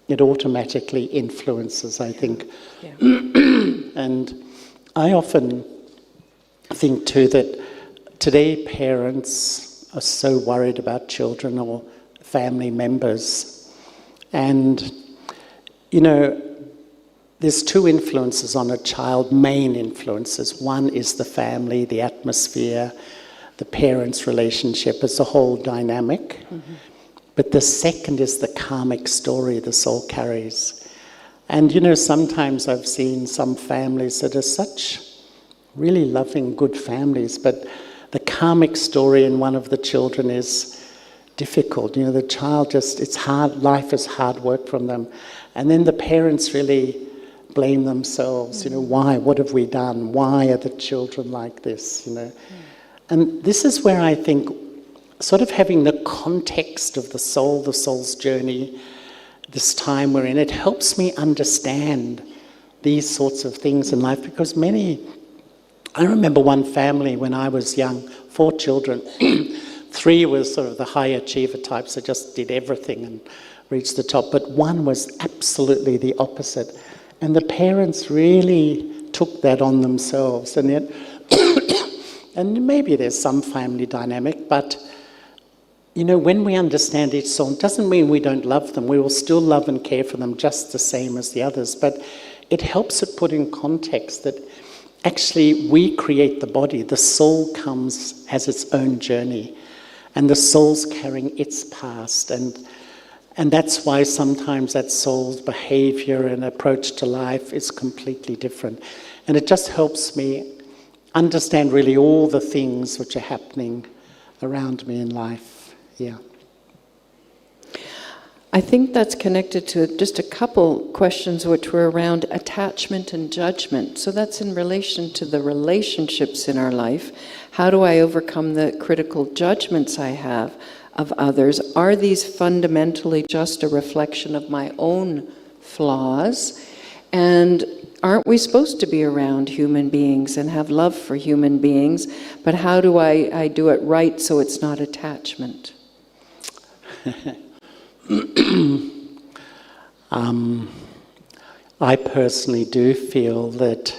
It automatically influences, I think.
Yeah.
And I often think too that today parents are so worried about children or family members. And, there's 2 influences on a child, main influences. One is the family, the atmosphere, the parents' relationship as a whole dynamic. But the second is the karmic story the soul carries. And, sometimes I've seen some families that are such really loving, good families, but the karmic story in one of the children is difficult. The child it's hard, life is hard work from them. And then the parents really blame themselves, why, what have we done? Why are the children like this, And this is where I think sort of having the context of the soul's journey, this time we're in, it helps me understand these sorts of things in life, because I remember one family when I was young, 4 children, 3 was sort of the high achiever types that just did everything and reached the top, but one was absolutely the opposite. And the parents really took that on themselves. And yet, and maybe there's some family dynamic, but you know, when we understand each soul, it doesn't mean we don't love them. We will still love and care for them just the same as the others. But it helps it put in context that actually we create the body. The soul comes as its own journey. And the soul's carrying its past. And that's why sometimes that soul's behavior and approach to life is completely different. And it just helps me understand really all the things which are happening around me in life. Yeah.
I think that's connected to just a couple questions which were around attachment and judgment. So that's in relation to the relationships in our life. How do I overcome the critical judgments I have of others? Are these fundamentally just a reflection of my own flaws? And aren't we supposed to be around human beings and have love for human beings? But how do I do it right so it's not attachment?
I personally do feel that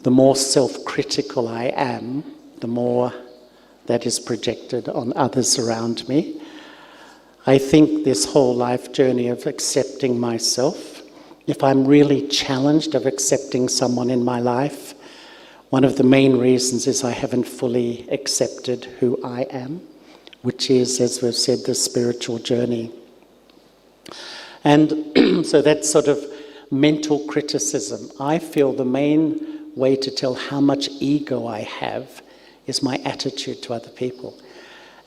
the more self-critical I am, the more that is projected on others around me. I think this whole life journey of accepting myself, if I'm really challenged of accepting someone in my life, one of the main reasons is I haven't fully accepted who I am, which is, as we've said, the spiritual journey. And so that's sort of mental criticism. I feel the main way to tell how much ego I have is my attitude to other people.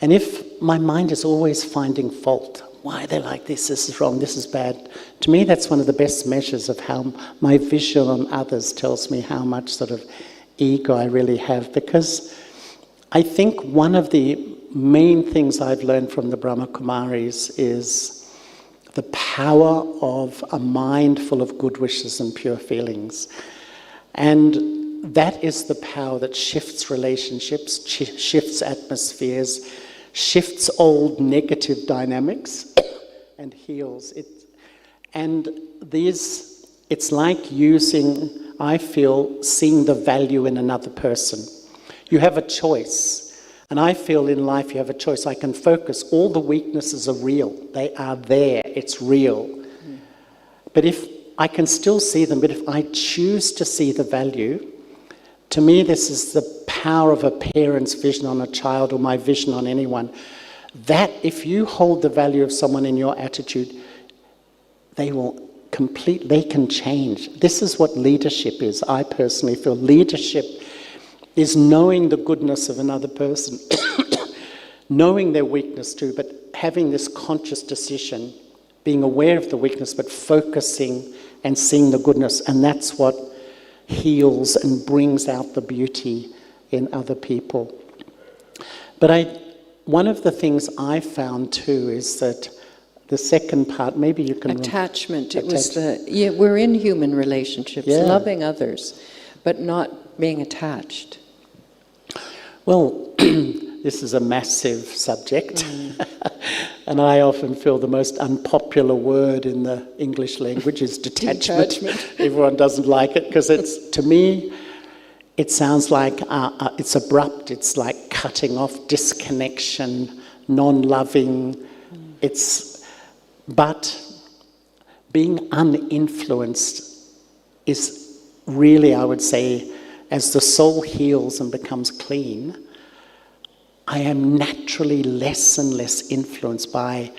And if my mind is always finding fault, why are they like this is wrong, this is bad, to me that's one of the best measures of how my vision on others tells me how much sort of ego I really have. Because I think one of the main things I've learned from the Brahma Kumaris is the power of a mind full of good wishes and pure feelings. And that is the power that shifts relationships, shifts atmospheres, shifts old negative dynamics and heals it. And it's like using, I feel, seeing the value in another person. You have a choice. And I feel in life you have a choice. I can focus. All the weaknesses are real. They are there. It's real. But if I can still see them, but if I choose to see the value, to me this is the power of a parent's vision on a child or my vision on anyone. That if you hold the value of someone in your attitude, they can change. This is what leadership is. I personally feel leadership is knowing the goodness of another person, knowing their weakness too, but having this conscious decision, being aware of the weakness, but focusing and seeing the goodness. And that's what heals and brings out the beauty in other people. But one of the things I found too is that the second part, maybe you can...
Attachment. It was we're in human relationships, loving others, but not being attached.
Well, this is a massive subject, and I often feel the most unpopular word in the English language is detachment. Everyone doesn't like it because to me, it sounds like it's abrupt. It's like cutting off, disconnection, non-loving. But being uninfluenced is really, I would say, as the soul heals and becomes clean, I am naturally less and less influenced by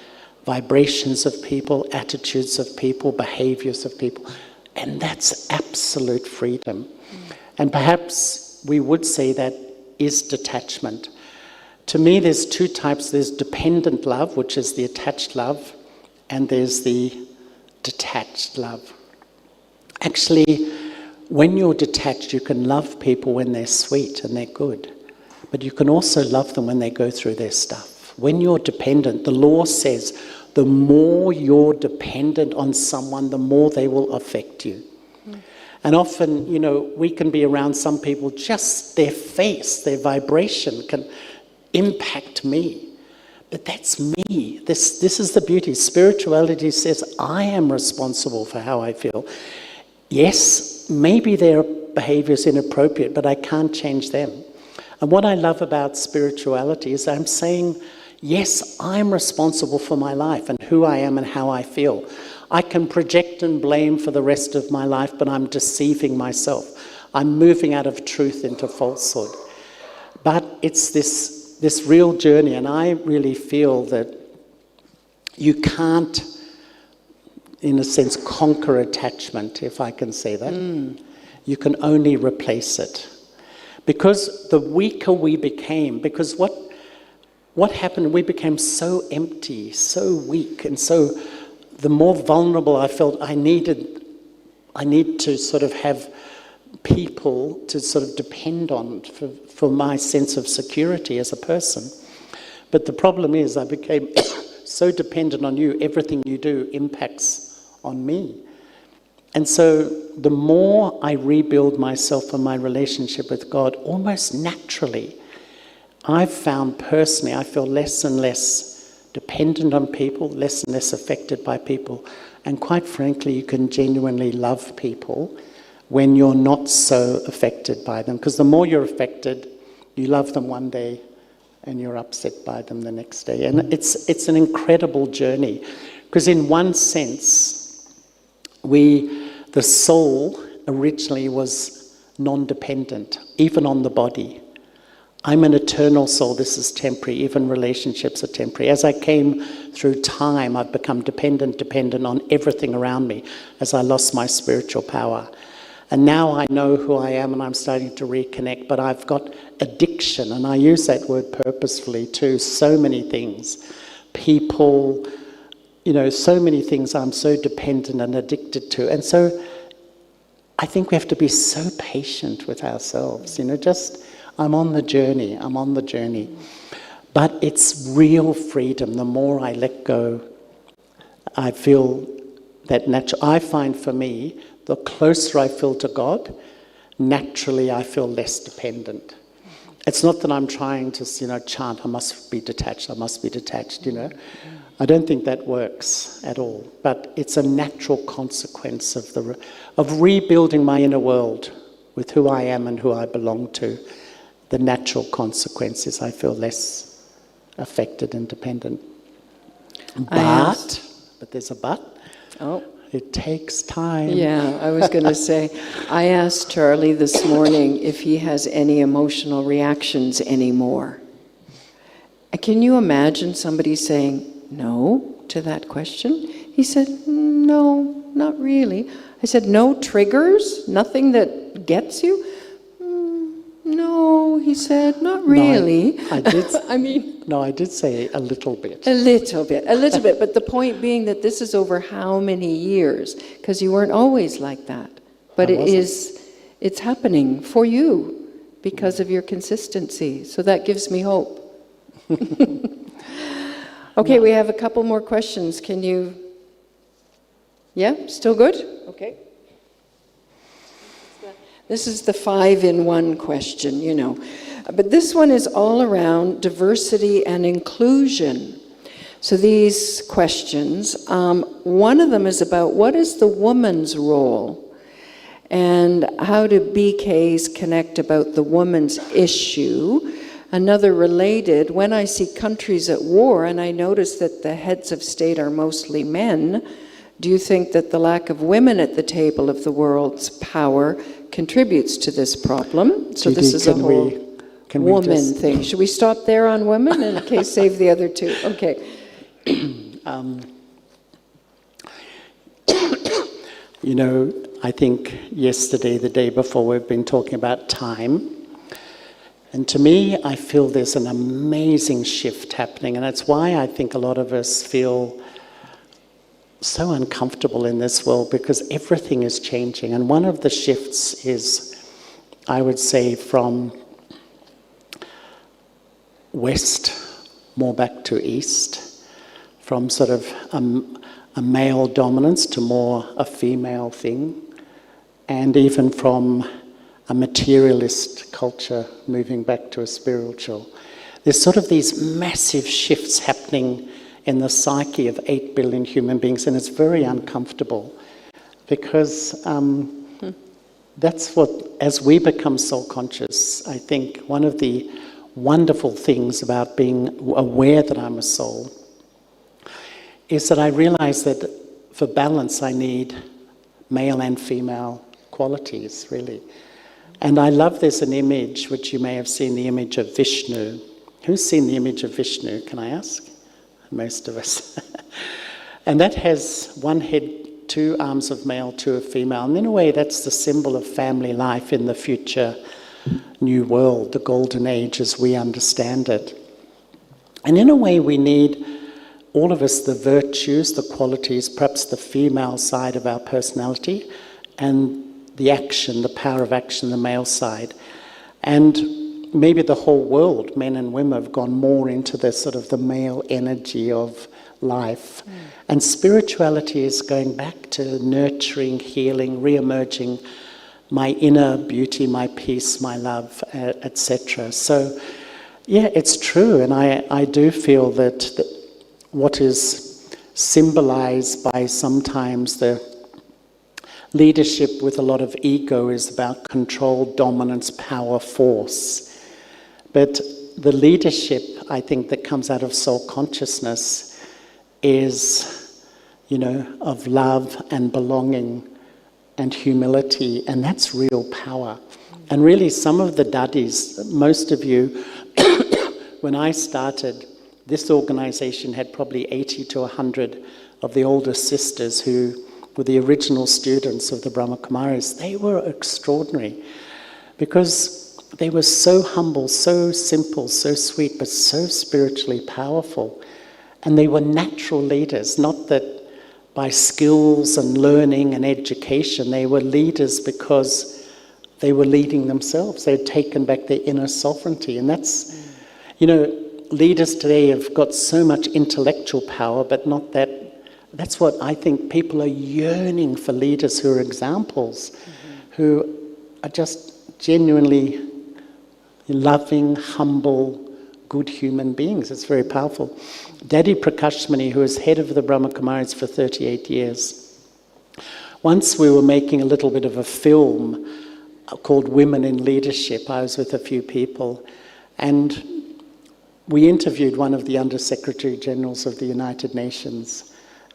vibrations of people, attitudes of people, behaviors of people. And that's absolute freedom. And perhaps we would say that is detachment. To me, there's two types. There's dependent love, which is the attached love, and there's the detached love. Actually, when you're detached, you can love people when they're sweet and they're good. But you can also love them when they go through their stuff. When you're dependent, the law says the more you're dependent on someone, the more they will affect you. And often, we can be around some people, just their face, their vibration can impact me. But that's me. This is the beauty. Spirituality says I am responsible for how I feel. yes, maybe their behavior is inappropriate, but I can't change them. And what I love about spirituality is I'm saying, yes, I'm responsible for my life and who I am and how I feel. I can project and blame for the rest of my life, but I'm deceiving myself. I'm moving out of truth into falsehood. But it's this real journey, and I really feel that you can't, in a sense, conquer attachment, if I can say that. You can only replace it. Because the weaker we became, because what happened, we became so empty, so weak, and so the more vulnerable I felt, I need to sort of have people to sort of depend on for my sense of security as a person. But the problem is I became so dependent on you, everything you do impacts on me. And so the more I rebuild myself and my relationship with God, almost naturally, I've found personally, I feel less and less dependent on people, less and less affected by people. And quite frankly, you can genuinely love people when you're not so affected by them. Because the more you're affected, you love them one day and you're upset by them the next day. And it's an incredible journey. Because in one sense, the soul originally was non-dependent, even on the body. I'm an eternal soul, this is temporary, even relationships are temporary. As I came through time, I've become dependent on everything around me as I lost my spiritual power. And now I know who I am and I'm starting to reconnect, but I've got addiction, and I use that word purposefully too, so many things. People, so many things I'm so dependent and addicted to. And so I think we have to be so patient with ourselves, I'm on the journey. But it's real freedom. The more I let go, I feel that I find for me, the closer I feel to God, naturally I feel less dependent. It's not that I'm trying to, chant, I must be detached. I don't think that works at all. But it's a natural consequence of rebuilding my inner world with who I am and who I belong to. The natural consequence is I feel less affected and dependent. But there's a but.
Oh.
It takes time.
Yeah, I was going to say, I asked Charlie this morning if he has any emotional reactions anymore. Can you imagine somebody saying no to that question? He said, no, not really. I said, no triggers? Nothing that gets you? No, he said, not really.
No, I did.
I
did say a little bit.
A little bit. But the point being that this is over how many years? Because you weren't always like that. But it's happening for you because of your consistency. So that gives me hope. Okay, we have a couple more questions. Can you... Yeah, still good? Okay. This is the 5-in-1 question, But this one is all around diversity and inclusion. So these questions, one of them is about what is the woman's role? And how do BKs connect about the woman's issue? Another related, when I see countries at war and I notice that the heads of state are mostly men, do you think that the lack of women at the table of the world's power contributes to this problem? So
Judy,
this is a whole woman thing. Should we stop there on women in case save the other two? Okay.
I think yesterday, the day before, we've been talking about time. And to me, I feel there's an amazing shift happening. And that's why I think a lot of us feel so uncomfortable in this world, because everything is changing. And one of the shifts is, I would say, from west more back to east, from sort of a male dominance to more a female thing, and even from a materialist culture moving back to a spiritual. There's sort of these massive shifts happening in the psyche of 8 billion human beings, and it's very uncomfortable because that's what, as we become soul conscious, I think one of the wonderful things about being aware that I'm a soul is that I realize that for balance I need male and female qualities, really. And I love, there's an image, which you may have seen, the image of Vishnu. Who's seen the image of Vishnu, can I ask? Most of us. And that has one head, two arms of male, two of female. And in a way, that's the symbol of family life in the future new world, the golden age as we understand it. And in a way, we need, all of us, the virtues, the qualities, perhaps the female side of our personality, and the action, the power of action, the male side. And maybe the whole world, men and women, have gone more into the sort of the male energy of life. And spirituality is going back to nurturing, healing, re-emerging my inner beauty, my peace, my love, etc. So, yeah, it's true. And I do feel that what is symbolized by sometimes the leadership with a lot of ego is about control, dominance, power, force. But the leadership, I think, that comes out of soul consciousness is, of love and belonging and humility, and that's real power. And really, some of the daddies, most of you, when I started, this organization had probably 80 to 100 of the older sisters who were the original students of the Brahma Kumaris. They were extraordinary because they were so humble, so simple, so sweet, but so spiritually powerful. And they were natural leaders, not that by skills and learning and education. They were leaders because they were leading themselves. They had taken back their inner sovereignty. And that's, leaders today have got so much intellectual power, but not that. That's what I think people are yearning for, leaders who are examples, who are just genuinely loving, humble, good human beings. It's very powerful. Daddy Prakashmani, who was head of the Brahma Kumaris for 38 years, once we were making a little bit of a film called Women in Leadership. I was with a few people, and we interviewed one of the Under-Secretary Generals of the United Nations,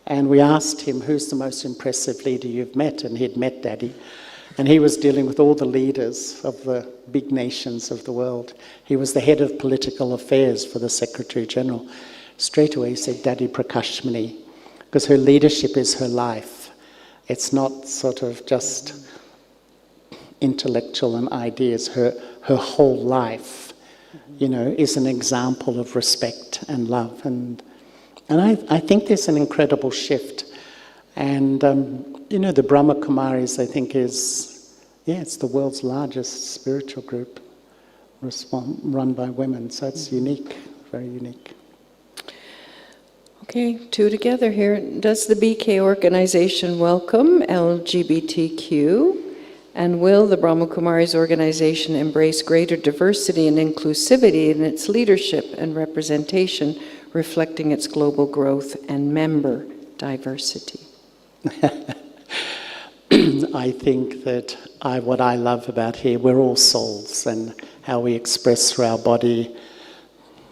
and we asked him, who's the most impressive leader you've met? And he'd met Daddy. And he was dealing with all the leaders of the big nations of the world. He was the head of political affairs for the Secretary General. Straight away he said, Daddy Prakashmani, because her leadership is her life. It's not sort of just intellectual and ideas. Her whole life, is an example of respect and love. And I think there's an incredible shift. And, the Brahma Kumaris, I think, it's the world's largest spiritual group run by women. So it's unique, very unique.
Okay, two together here. Does the BK organization welcome LGBTQ? And will the Brahma Kumaris organization embrace greater diversity and inclusivity in its leadership and representation, reflecting its global growth and member diversity?
I think that what I love about here, we're all souls, and how we express through our body,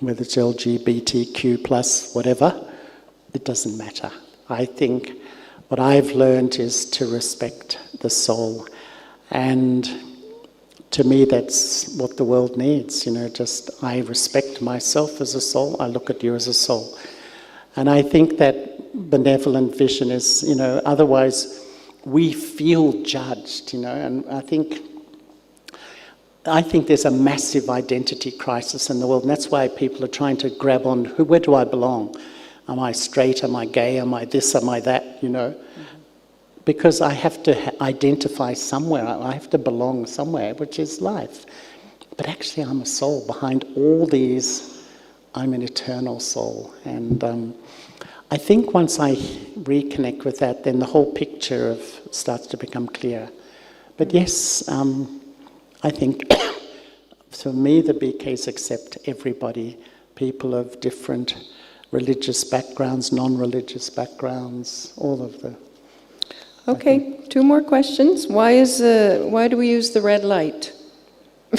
whether it's LGBTQ plus whatever, it doesn't matter. I think what I've learned is to respect the soul, and to me that's what the world needs. Just I respect myself as a soul, I look at you as a soul. And I think that benevolent vision is, otherwise we feel judged, and I think there's a massive identity crisis in the world, and that's why people are trying to grab on, where do I belong? Am I straight? Am I gay? Am I this? Am I that? Because I have to identify somewhere. I have to belong somewhere, which is life. But actually I'm a soul. Behind all these, I'm an eternal soul. And I think once I reconnect with that, then the whole picture starts to become clear. But yes, I think for me the BKs accept everybody, people of different religious backgrounds, non-religious backgrounds, all of the...
Okay, 2 more questions. Why do we use the red light? I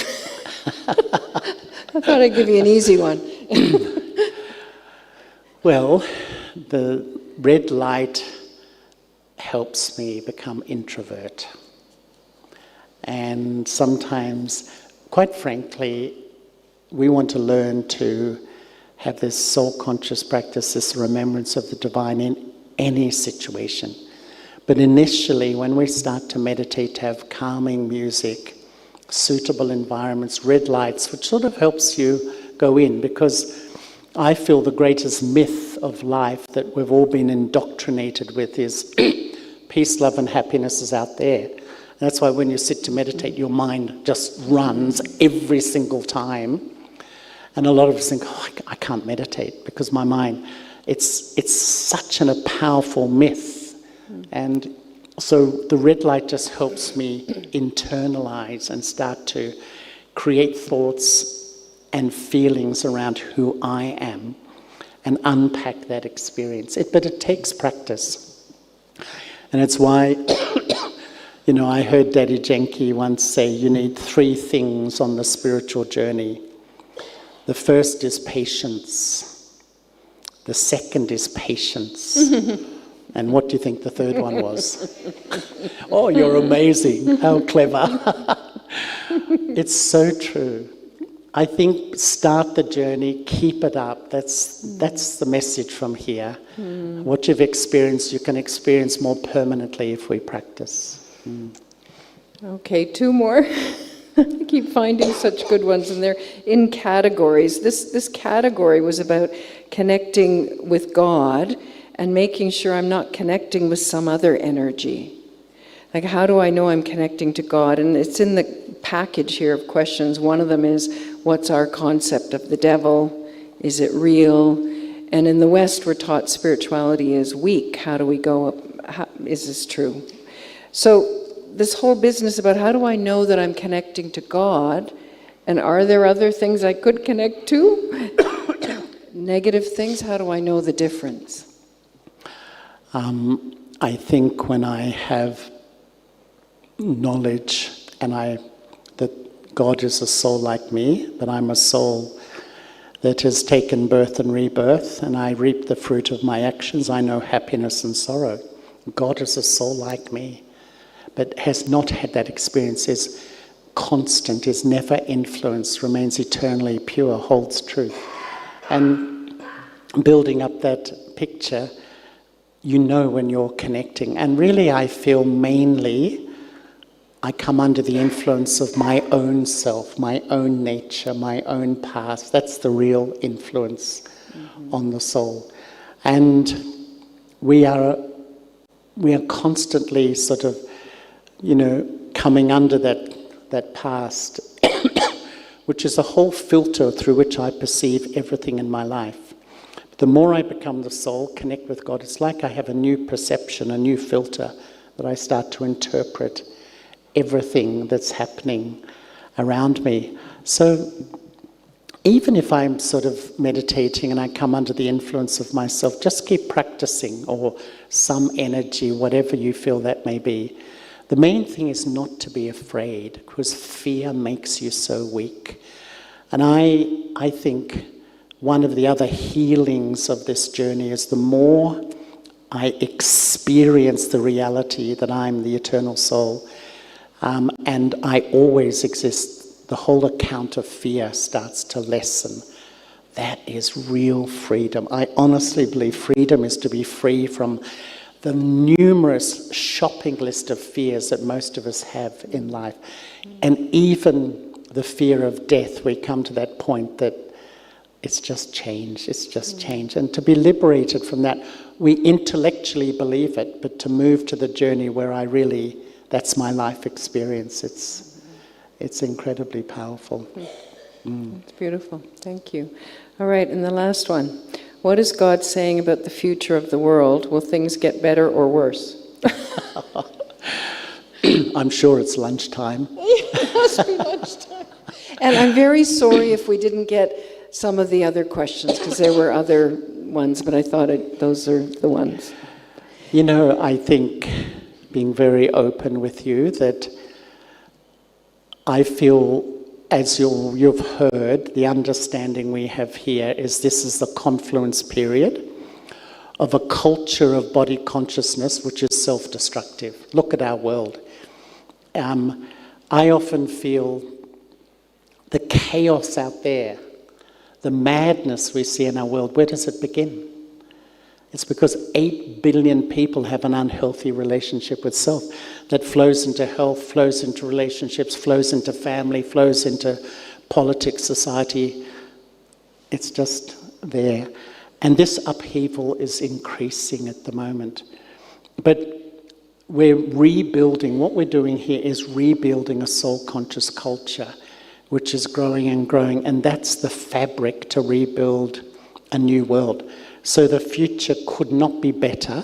thought I'd give you an easy one.
Well, the red light helps me become introvert. And sometimes, quite frankly, we want to learn to have this soul-conscious practice, this remembrance of the divine in any situation. But initially, when we start to meditate, to have calming music, suitable environments, red lights, which sort of helps you go in, because I feel the greatest myth of life that we've all been indoctrinated with is peace, love, and happiness is out there. And that's why when you sit to meditate, your mind just runs every single time. And a lot of us think, oh, I can't meditate because my mind, it's such a powerful myth. And so the red light just helps me internalize and start to create thoughts and feelings around who I am and unpack that experience. But it takes practice. And it's why, I heard Daddy Genki once say, you need 3 things on the spiritual journey. The first is patience. The second is patience. And what do you think the third one was? Oh, you're amazing. How clever. It's so true. I think start the journey, keep it up. That's the message from here. What you've experienced, you can experience more permanently if we practice.
Okay, 2 more. I keep finding such good ones, and they're in categories. This category was about connecting with God and making sure I'm not connecting with some other energy. Like, how do I know I'm connecting to God? And it's in the package here of questions. One of them is, what's our concept of the devil? Is it real? And in the West, we're taught spirituality is weak. How do we go up? Is this true? So this whole business about how do I know that I'm connecting to God, and are there other things I could connect to? Negative things, how do I know the difference?
I think when I have knowledge that God is a soul like me, but I'm a soul that has taken birth and rebirth, and I reap the fruit of my actions, I know happiness and sorrow. God is a soul like me, but has not had that experience, is constant, is never influenced, remains eternally pure, holds truth. And building up that picture, you know when you're connecting. And really I feel mainly I come under the influence of my own self, my own nature, my own past. That's the real influence on the soul. And we are constantly sort of, coming under that past, which is a whole filter through which I perceive everything in my life. The more I become the soul, connect with God, it's like I have a new perception, a new filter that I start to interpret everything that's happening around me. So even if I'm sort of meditating and I come under the influence of myself, just keep practicing, or some energy, whatever you feel that may be. The main thing is not to be afraid, because fear makes you so weak. And I think one of the other healings of this journey is the more I experience the reality that I'm the eternal soul, and I always exist, the whole account of fear starts to lessen. That is real freedom. I honestly believe freedom is to be free from the numerous shopping list of fears that most of us have in life. And even the fear of death, we come to that point that it's just change, it's just change. And to be liberated from that, we intellectually believe it, but to move to the journey where that's my life experience, it's incredibly powerful.
It's beautiful, thank you. All right, and the last one. What is God saying about the future of the world? Will things get better or worse?
I'm sure it's lunchtime.
It must be lunchtime. And I'm very sorry if we didn't get some of the other questions, because there were other ones, but I thought those are the ones.
I think being very open with you, that I feel, as you've heard, the understanding we have here is this is the confluence period of a culture of body consciousness which is self-destructive. Look at our world. I often feel the chaos out there, the madness we see in our world. Where does it begin? It's because 8 billion people have an unhealthy relationship with self that flows into health, flows into relationships, flows into family, flows into politics, society. It's just there. And this upheaval is increasing at the moment. But we're rebuilding, what we're doing here is rebuilding a soul-conscious culture, which is growing and growing, and that's the fabric to rebuild a new world. So the future could not be better,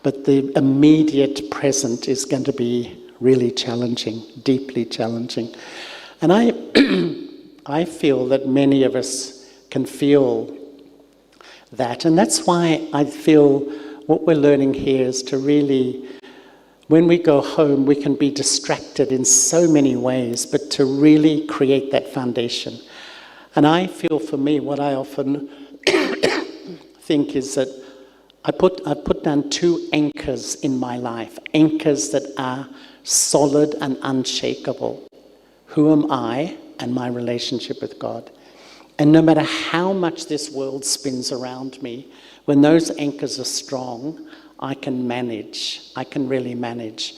but the immediate present is going to be really challenging, deeply challenging. And I feel that many of us can feel that, and that's why I feel what we're learning here is to really, when we go home, we can be distracted in so many ways, but to really create that foundation. And I feel for me, what I often think is that I put down 2 anchors in my life, anchors that are solid and unshakable. Who am I and my relationship with God? And no matter how much this world spins around me, when those anchors are strong, I can manage. I can really manage.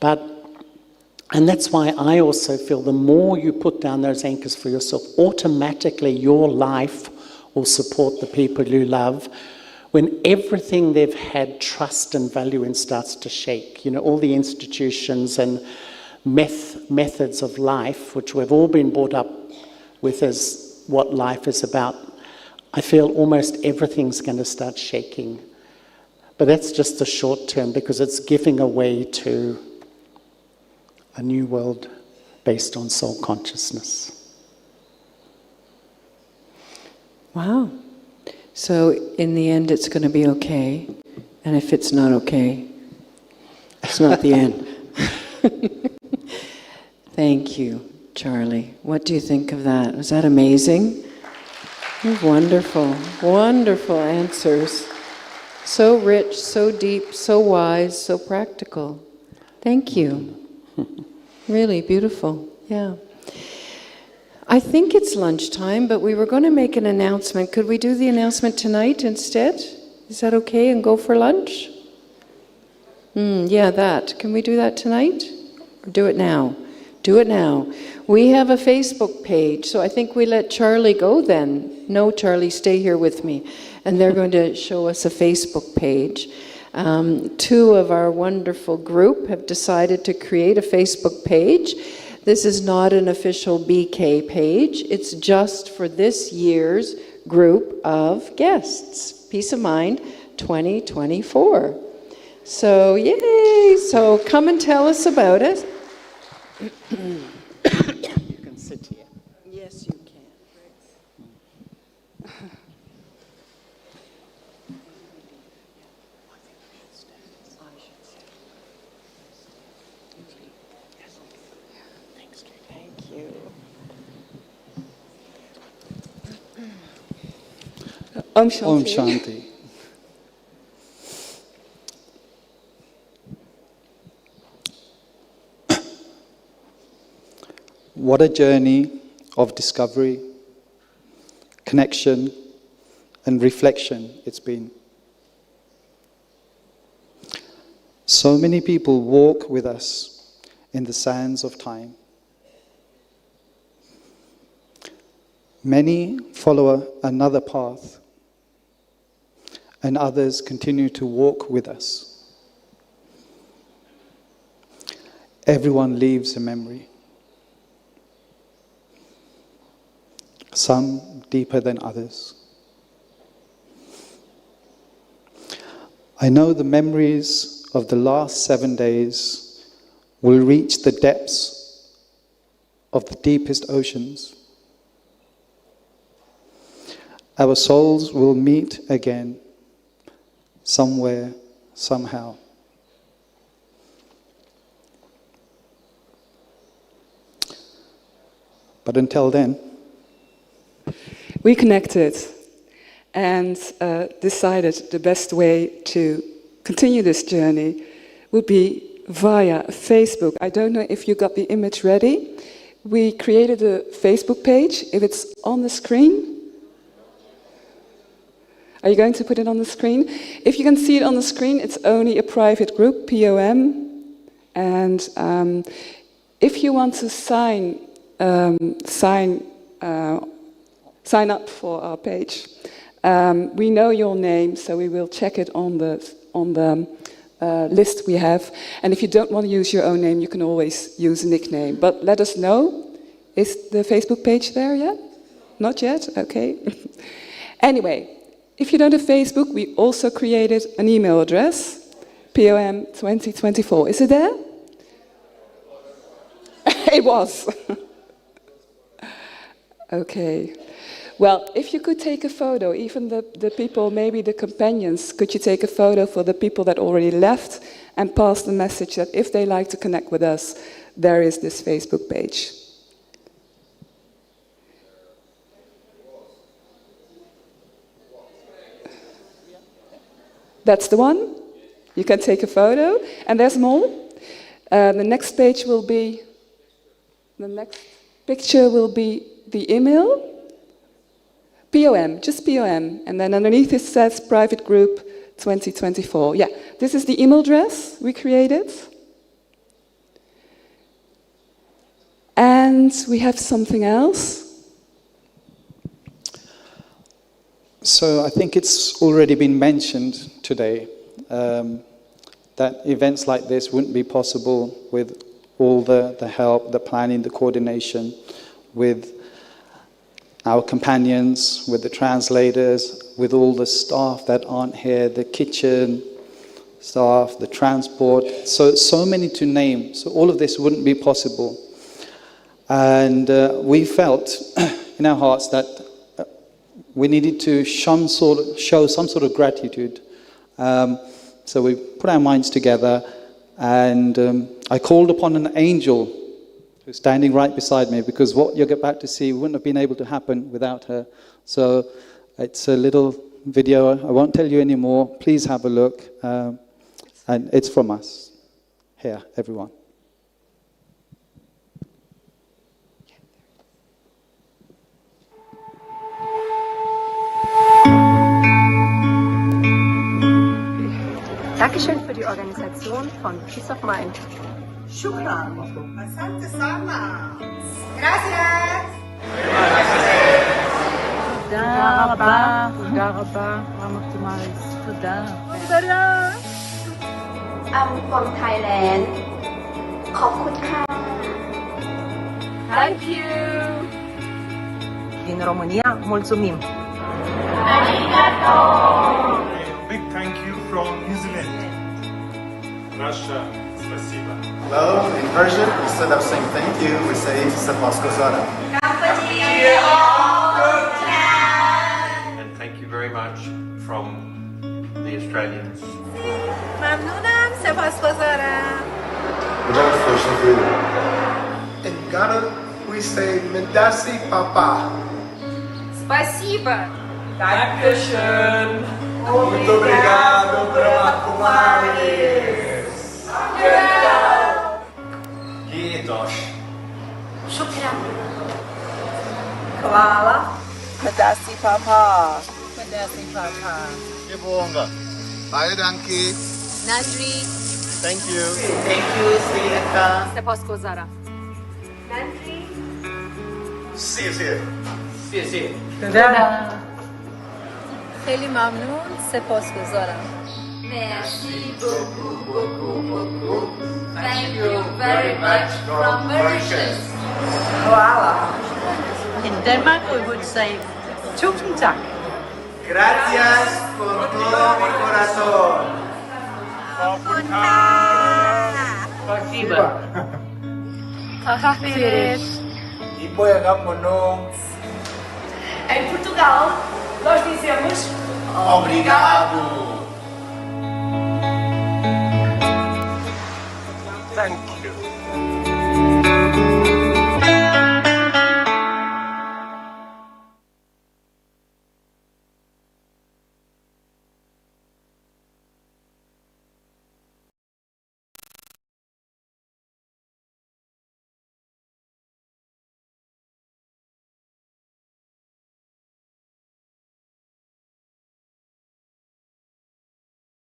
And that's why I also feel the more you put down those anchors for yourself, automatically your life will support the people you love. When everything they've had trust and value in starts to shake, you know, all the institutions and methods of life, which we've all been brought up with as what life is about, I feel almost everything's going to start shaking. But that's just the short term, because it's giving away to a new world based on soul consciousness.
Wow. So in the end, it's going to be okay. And if it's not okay, it's not the end. Thank you, Charlie. What do you think of that? Was that amazing? Wonderful, wonderful answers. So rich, so deep, so wise, so practical. Thank you. Really beautiful, yeah. I think it's lunchtime, but we were going to make an announcement. Could we do the announcement tonight instead? Is that okay, and go for lunch? Yeah, that. Can we do that tonight? Or do it now? Do it now. We have a Facebook page, so I think we let Charlie go then. No, Charlie, stay here with me. And they're going to show us a Facebook page. 2 of our wonderful group have decided to create a Facebook page. This is not an official BK page. It's just for this year's group of guests. Peace of Mind 2024. So, yay! So come and tell us about it.
You can sit here.
Yes, you can. Thank you. Om Shanti.
Om Shanti. What a journey of discovery, connection, and reflection it's been. So many people walk with us in the sands of time. Many follow another path, and others continue to walk with us. Everyone leaves a memory. Some deeper than others. I know the memories of the last 7 days will reach the depths of the deepest oceans. Our souls will meet again, somewhere, somehow. But until then,
we connected and decided the best way to continue this journey would be via Facebook. I don't know if you got the image ready. We created a Facebook page. If it's on the screen, are you going to put it on the screen? If you can see it on the screen, it's only a private group, POM. And if you want to sign up for our page, we know your name, so we will check it on the list we have. And if you don't want to use your own name, you can always use a nickname. But let us know. Is the Facebook page there yet? Not yet? Okay. Anyway. If you don't have Facebook, we also created an email address, POM 2024. Is it there? It was. Okay. Well, if you could take a photo, even the people, maybe the companions, could you take a photo for the people that already left and pass the message that if they like to connect with us, there is this Facebook page. That's the one. You can take a photo, and there's more. The next page will be, the next picture will be the email. POM, just POM. And then underneath it says Private Group 2024. Yeah, this is the email address we created. And we have something else.
so I think it's already been mentioned today that events like this wouldn't be possible with all the help, the planning, the coordination with our companions, with the translators, with all the staff that aren't here, the kitchen staff, the transport, so many to name. So all of this wouldn't be possible. And we felt in our hearts that we needed to show some sort of gratitude. So we put our minds together, and I called upon an angel who's standing right beside me, because what you're about to see wouldn't have been able to happen without her. So it's a little video. I won't tell you anymore. Please have a look. And it's from us. Here, everyone.
Dankeschön für die Organisation von Peace of Mind.
Shukran. Asante sana. Gracias.
תודה רבה, תודה רבה, רמתומריס, תודה. תודה.
I'm from Thailand. ขอบคุณค่ะ Thank you.
Din România, mulțumim.
Arigato.
Big thank you from New Zealand. Russia, спасибо.
Hello, in Persian, instead of saying thank you, we say Sepasko Zara.
And thank you very much from the Australians.
ممنونم. سپاسگزارم.
In Ghana, we say Medasi Papa.
Спасибо.
Dankeschön.
Muito obrigado, Brahmakumaris.
Kiitos.
Shukran.
Hvala.
Medasi papa. Medasi papa.
Kibonga. Bye, Danki.
Nandri.
Thank you.
Thank you, Sri Lanka.
Sepaskosara. Nandri.
See you soon.
תודה.
خیلی ممنون. سپاسگزارم. Merci beaucoup, beaucoup, beaucoup. Thank you very much from Mauritius.
Hvala.
In Denmark we would say tusind tak.
Gracias con todo mi corazón.
Спасибо.
Kahrafiz.
E boiagamonon.
Em Portugal, nós dizemos
Obrigado.
Thank